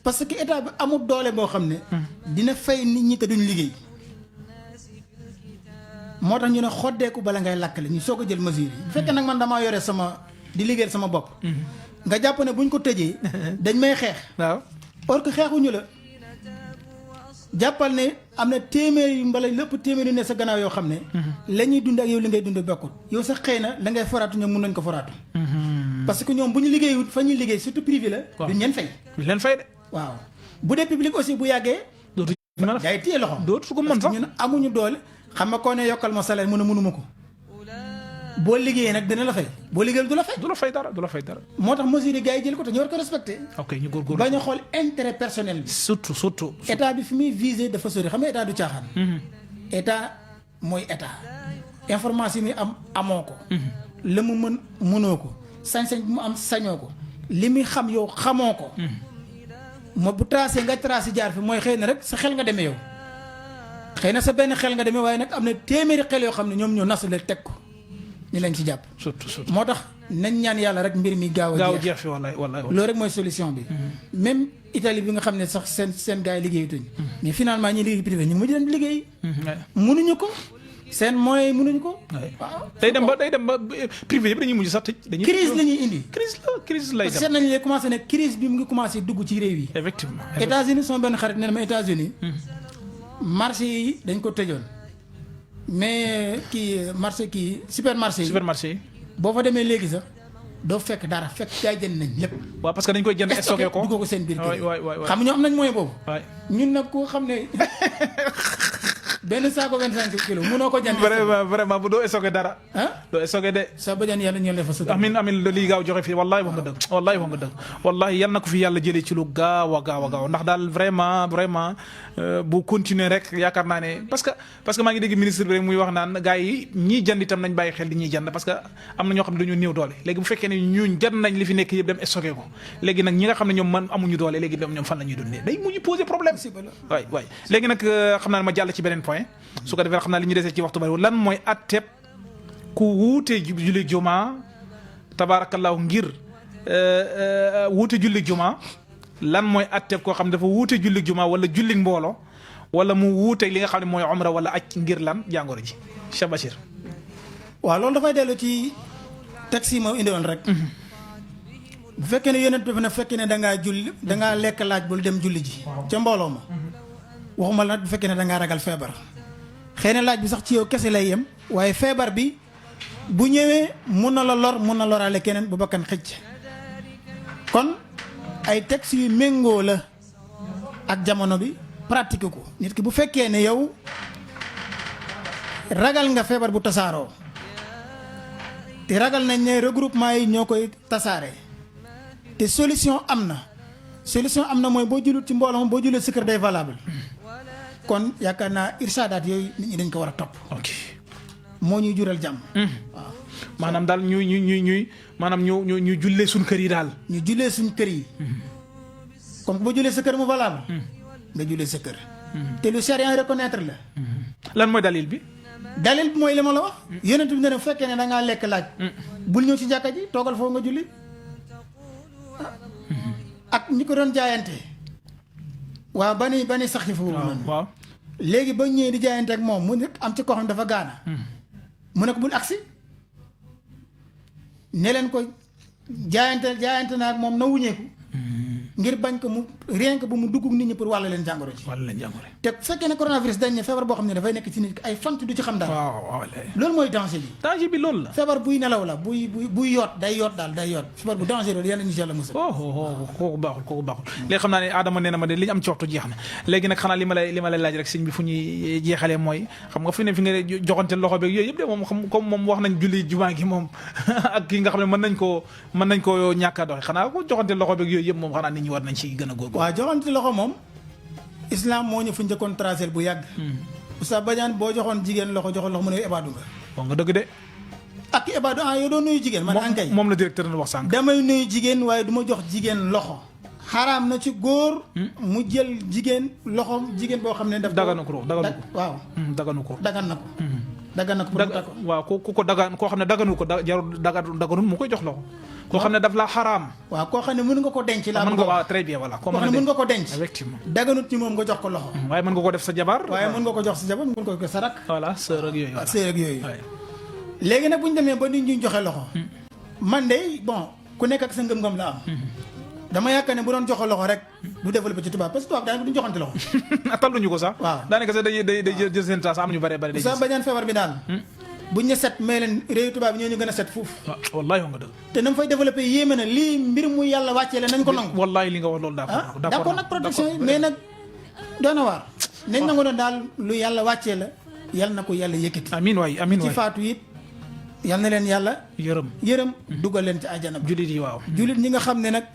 parce que état bi amul doole boo xam ne dina fay nit ñi te duñ liggéey moo tax ñu ne xoddeeku bala ngay lakkale ñu soog a jël mesures yi bu fekkee nag man damaa yore di liggéeyal sama bopp nga jàpp ne buñ ko tëjee dañ may xeex waaw or que xeexuñu la jàppal ne am na téeméeri mbala lépp téeméeri ne sa gannaaw yoo xam ne la ñuy dund ak yow li ngay dund bokkut yow sax xëy na la ngay foraatu ñoom mun nañ ko foraatu parce que ñoom bu ñu liggéeyut fa ñuy liggéey surtout privé la duñ leen fay de waaw bu dee public aussi bu yàggee dootu day téye loxoom dootu su ko mën sax ñun amuñu doole xam nga koo ne yokkal ma salaire mën a mënuma ko boo liggéeyee nag dina la fay boo liggéeyal du la fay dara moo tax mesures yi gars yi jël ko te ñu war ko respecté ok ñu góorgóorlu bañ a xool intérêt personnel bi surtout état bi fi muy visé dafa sori xam nga état du caaxaan état mooy état information yi am amoo ko la mu mën mënoo ko sañ-sañ bi mu am sañoo ko li muy xam yow xamoo ko moo bu tracé nga tracé jaar fi mooy xëy na rek sa xel nga demee yow xëy na sa benn xel nga demee waaye nag am na téeméeri xel yoo xam ne ñoom ñoo nasale teg ko ñu lañ ci jàpp surtout moo tax nañ ñaan yàlla rek mbir mi gaaw a jeex fi wallaay loolu rek mooy solution bi même Italie bi nga xam ne sax seen gars yi liggéeyutuñ mais finalement ñi liggéey privé ñu ngi mujj dem liggéey mënuñu ko seen moyens yi mënuñu ko waaw day dem ba privé yëpp dañuy mujj sax tëj crise la ñuy indi crise lay dem seet nañu lee commencé ne crise bi mu ngi commencé dugg ci réew yi effectivement États-Unis sama benn xarit nee na ma États-Unis marché yi dañ ko tëjoon mais supermarché yi boo fa demee léegi sax doo fekk dara fekk jaay jënd nañ lépp waaw parce que dañ koy jënd stocké ko dugg ko seen biir kër xam nga ñoo am nañ moyen boobu ñun nag koo xam ne benn saako 25 kilos munoo ko jënd. vraiment bu doo stocké dara. doo stocké de. sa bajaan yàlla ñu leen fa sa. amin lii gaaw joxe fii wallahi wax nga dëgg wallahi yal na ko fi yàlla jëlee ci lu gaaw a gaaw ndax daal vraiment bu continuer rek yaakaar naa ne parce que maa ngi dégg ministre bi rek muy wax naan gars yi ñiy jënd itam nañ bàyyi xel di ñuy jënd parce que am na ñoo xam ne dañoo néew doole léegi bu fekkee ne ñun jënd nañ li fi nekk yëpp dem stocké ko léegi nag ñi nga xam ne ñoom man amuñu doole léegi ñoom fan la ñuy dundee day mujj poser problème waay léegi nag xam naa ne ma jàll ci beneen point su ko defee xam naa li ñu desee ci waxtu bari lan mooy atteb ku wuute julli juma tabaarakallaahu ngir wuute julli juma lan mooy atteb koo xam ne dafa wuute julli juma wala julli mbooloo wala mu wuute li nga xam ne mooy umra wala aj ngir lan jàngoro ji Cheikh Bachir. waaw loolu dafay dellu ci taxi ma indi woon rek. bu fekkee ne yonent bi ne fekkee ne dangaa lekk laaj bul dem julli ji. ca mbooloo ma. waxuma la bu fekkee ne dangaa ragal feebar. xëy na laaj bi sax ci yow kese lay yem waaye feebar bi bu ñëwee mun na la lor mun na loraale keneen bu bakkan xëcc. kon ay textes yu méngoo la ak jamono bi pratique ko nit ki bu fekkee ne yow ragal nga feebar bu tasaaroo te ragal nañ ne regroupement yi ñoo koy tasaare te solution am na mooy boo jullit ci mbooloo boo jullit sa kër day valable kon yaakaar naa irsaadaat yooyu nit ñi dañ ko war a topp. ok moo ñuy jural jàmm. waaw maanaam daal ñuy maanaam ñu jullee suñ kër yi daal. ñu jullee suñ kër yi. comme boo jullee sa kër mu valable. nga jullee sa kër. te lu charia reconnaître la. lan mooy dalil bi. dalil bi mooy li ma la wax. yonent bi ne bu fekkee ne da ngaa lekk laaj. bul ñëw ci jàkka ji toogal foofu nga julli. ak ñi ko doon jaayante. waaw ba ni sax ci foofu noonu. waaw léegi ba ñëwee di jaayante ak moom mu nekk am ci koo xam dafa gaana. mu ne ko bul agsi ne leen ko jaayante naa ak moom na wuñeeku. ngir bañ ko mu rien que bu mu dugg nit ñi pour wàll leen jàngoro ji. te bu fekkee ne coronavirus dañ ne feebar boo xam ne dafay nekk ci nit ay fant du ci xam daal. waaw loolu mooy danger bi. danger bi loolu la. feebar buy nelaw la buy yoot day yoot daal day yoot feebar bu danger loolu yàlla ñu jàll musal. kooku baaxul léegi xam naa ne Adama nee na ma de li ñu am ci waxtu jeex na léegi nag xanaa li ma lay laaj rek sëñ bi fu ñuy jeexalee mooy xam nga fi nga joxante loxo beeg yooyu yëpp de moom xam comme moom wax nañ julli jumaa gi moom ak kii nga xam ne mën nañ koo ñàkk a doxe xanaa ko joxante loxo beeg yooyu yëpp moom xanaa nit ñi war nañ ci gën a góorgóorlu. waaw joxante loxo moom islam moo ñu fu njëkkoon tracé bu yàgg. Oustaz Badiane boo joxoon jigéen loxo mu ne ibaadu nga. wax nga dëgg de. ak ibaadu yow doo nuyu jigéen. man ankay moom la directeur na wax sànq. damay nuyu jigéen waaye du ma jox jigéen loxo. xaraam na ci góor. mu jël jigéen loxoom jigéen boo xam ne daf. daganu ko waaw. daganu ko. dagan na ko. dagan na ko waaw ku ko dagan koo xam ne daganu ko jarul daganul mu koy jox loxo. koo xam ne daf la xaraam. waaw koo xam ne mën nga ko denc. mën nga waaw très bien voilà. koo xam ne mën nga ko denc. effectivement daganut ci moom nga jox ko loxo. waaye mën nga ko def sa jabar. waaye mën nga ko jox sa jabar mën nga ko sa rak. voilà sœur ak yooyu. sœur ak yooyu. léegi nag bu ñu demee ba nit ñi joxe loxo. man de bon ku nekk ak sa ngëm-ngëm la am. dama yaakaar ne bu doon joxe loxo rek du développé ci tubaab parce que tubaab daanaka duñ joxante loxo. talluñu ko sax. waaw daanaka sax day jël seen taas am ñu bare bare. Oustaz Badiane feebar bi daal. buñ ne set may leen réew tubaab yi ñoo ñu gën a set fuuf. wallahi wax nga dëgg. te na mu fay développé yéeme na lii mbir mu yàlla wàccee la nañ ko nangu. wallahi li nga wax loolu d'accord nag protection yi mais nag doon na waar. nañ nangu doon daal lu yàlla wàccee la yàlla na ko yàlla yëkkati. amiin waay ci faatu it yal na leen yàlla. yërëm dugal leen ci àjjana bi. julit yi waaw. julit ñi nga xam ne nag.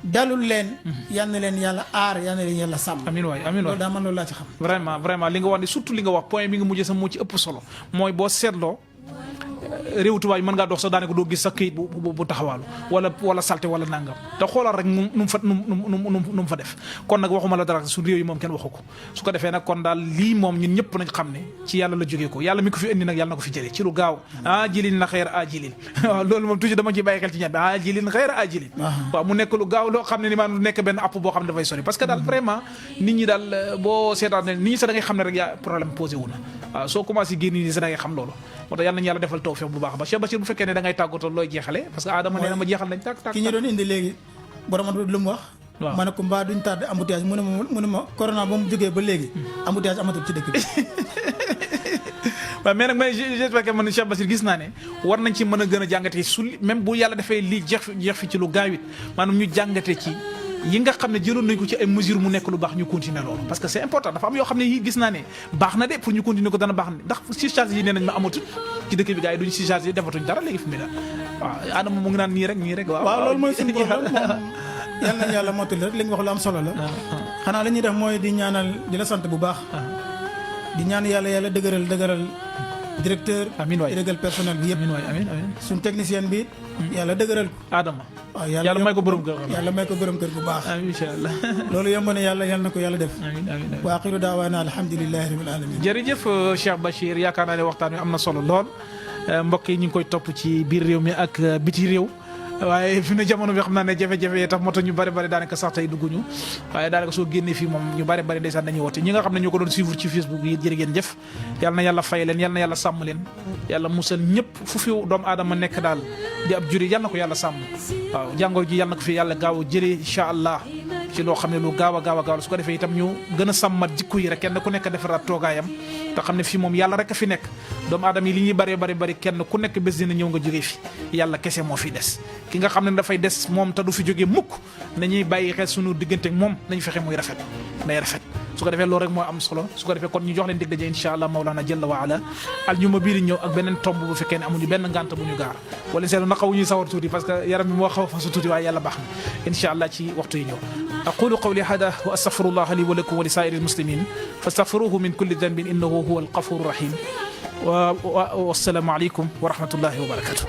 dalul leen. yal na leen yàlla aar yal na leen yàlla sàmm. amiin waay loolu daa man loolu laa ci xam. vraiment li nga wax ne surtout li nga wax point bi nga mujjee sax moo ci ëpp solo mooy boo seetloo réew tubaab yi mën ngaa dox sax daanaka doo gis sa këyit bu taxawaalu wala salte wala nangam te xoolal rek nu mu fa def kon nag waxuma la dara su réew yi moom kenn waxu ko su ko defee nag kon daal lii moom ñun ñëpp nañ xam ne ci yàlla la jógee ko yàlla mi ko fi indi nag yàlla na ko fi jëlee ci lu gaaw ajilin la xeer ajilin waaw loolu moom toujours dama ciy bàyyi xel ci ñaar bi ajilin xeer ajilin waaw mu nekk lu gaaw loo xam ne ni maanaam lu nekk benn app boo xam ne dafay sori parce que daal vraiment nit ñi daal boo seetaan ne nit ñi sax da ngay xam ne rek yaa problème posé wu na waaw soo commencé génn nii sax da ngay xam loolu moo tax yàlla nañu yàlla defal tawfiq bu baax ba Cheikh Bachir bu fekkee ne da ngay tàggatoo looy jeexale parce que Adama nee na ma jeexal nañ tàkk ki ñu doon indi léegi borom lu mu wax waaw ma ne ko mbaa duñ tardé embouteillage mu ne ma corona ba mu jógee ba léegi embouteillage amatul ci dëkk bi waaw mais nag man j'espère que man Cheikh Bachir gis naa ne war nañ ci mën a gën a jàngatee su même bu yàlla defee lii jeex fi ci lu gaaw it maanaam ñu jàngate ci yi nga xam ne jëloon nañ ko ci ay mesures mu nekk lu baax ñu continuer loolu parce que c'est important dafa am yoo xam ne yi gis naa ne baax na de pour ñu continuer ko dana baax ne ndax surcharge yi nee nañ ma amatul ci dëkk bi gars yi duñ surcharge yi defatuñ dara léegi fi mu ne waaw Adama mu ngi naan nii rek waaw loolu mooy suñu problème yal nañu yàlla mottali rek li nga wax lu am solo la xanaa la ñuy def mooy di ñaanal di la sant bu baax di ñaan yàlla dëgëral directeur amiin waay dëgëral personnel bi yëpp amiin suñu technicien bi yàlla dëgëral ko Adama waaw yàlla may ko borom kër yàlla may ko borom kër bu baax amiin inshallah loolu yomb na yàlla na ko yàlla def amiin wa axiru daawaana alhamdulillahi rabbil alamin jërëjëf Cheikh Bachir yaakaar naa ne waxtaan wi am na solo lool mbokk yi ñu ngi koy topp ci biir réew mi ak biti réew waaye fi ne jamono bi xam naa ne jafe-jafe yi tax moo tax ñu bari daanaka sax tey dugguñu waaye daanaka soo génnee fii moom ñu bari ndeysaan dañuy woote ñi nga xam ne ñoo ko doon suivre ci Facebook yi jërë ngeen jëf yal na yàlla fay leen yal na yàlla sàmm leen yàlla musal ñëpp fu fi doomu aadama nekk daal di ab juri yal na ko yàlla sàmm waaw jàngoro ji yal na ko fi yàlla gaaw a jëlee incha allah ci loo xam ne lu gaaw a su ko defee itam ñu gën a sàmmat jikko yi rek kenn ku nekk defaraat toogaayam te xam ne fii moom yàlla rek a fi nekk doomu aadama yi li ñuy bari kenn ku nekk bés dina ñëw nga jógee fi yàlla kese moo fi des ki nga xam ne dafay des moom te du fi jógee mukk nañuy bàyyi xel sunu diggante ak moom nañu fexe muy rafet day rafet su ko defee loolu rek moo am solo su ko defee kon ñu jox leen dig daje insha allah Mawlana jalla wa ala aljuma bii di ñëw ak beneen tomb bu fekkee ne amuñu benn ngànt bu ñu gaar wala seetlu na xaw ñuy sawar tuuti parce que yaram bi moo xaw a fasu tuuti waaye yàlla baax na insha allah ci waxtu yi ñëw aqulu qawli hada wa astaghfirullah li wa lakum wa li sa'iril muslimin fastaghfiruhu min kulli dhanbin innahu huwal ghafurur rahim والسلام عليكم ورحمة الله وبركاته.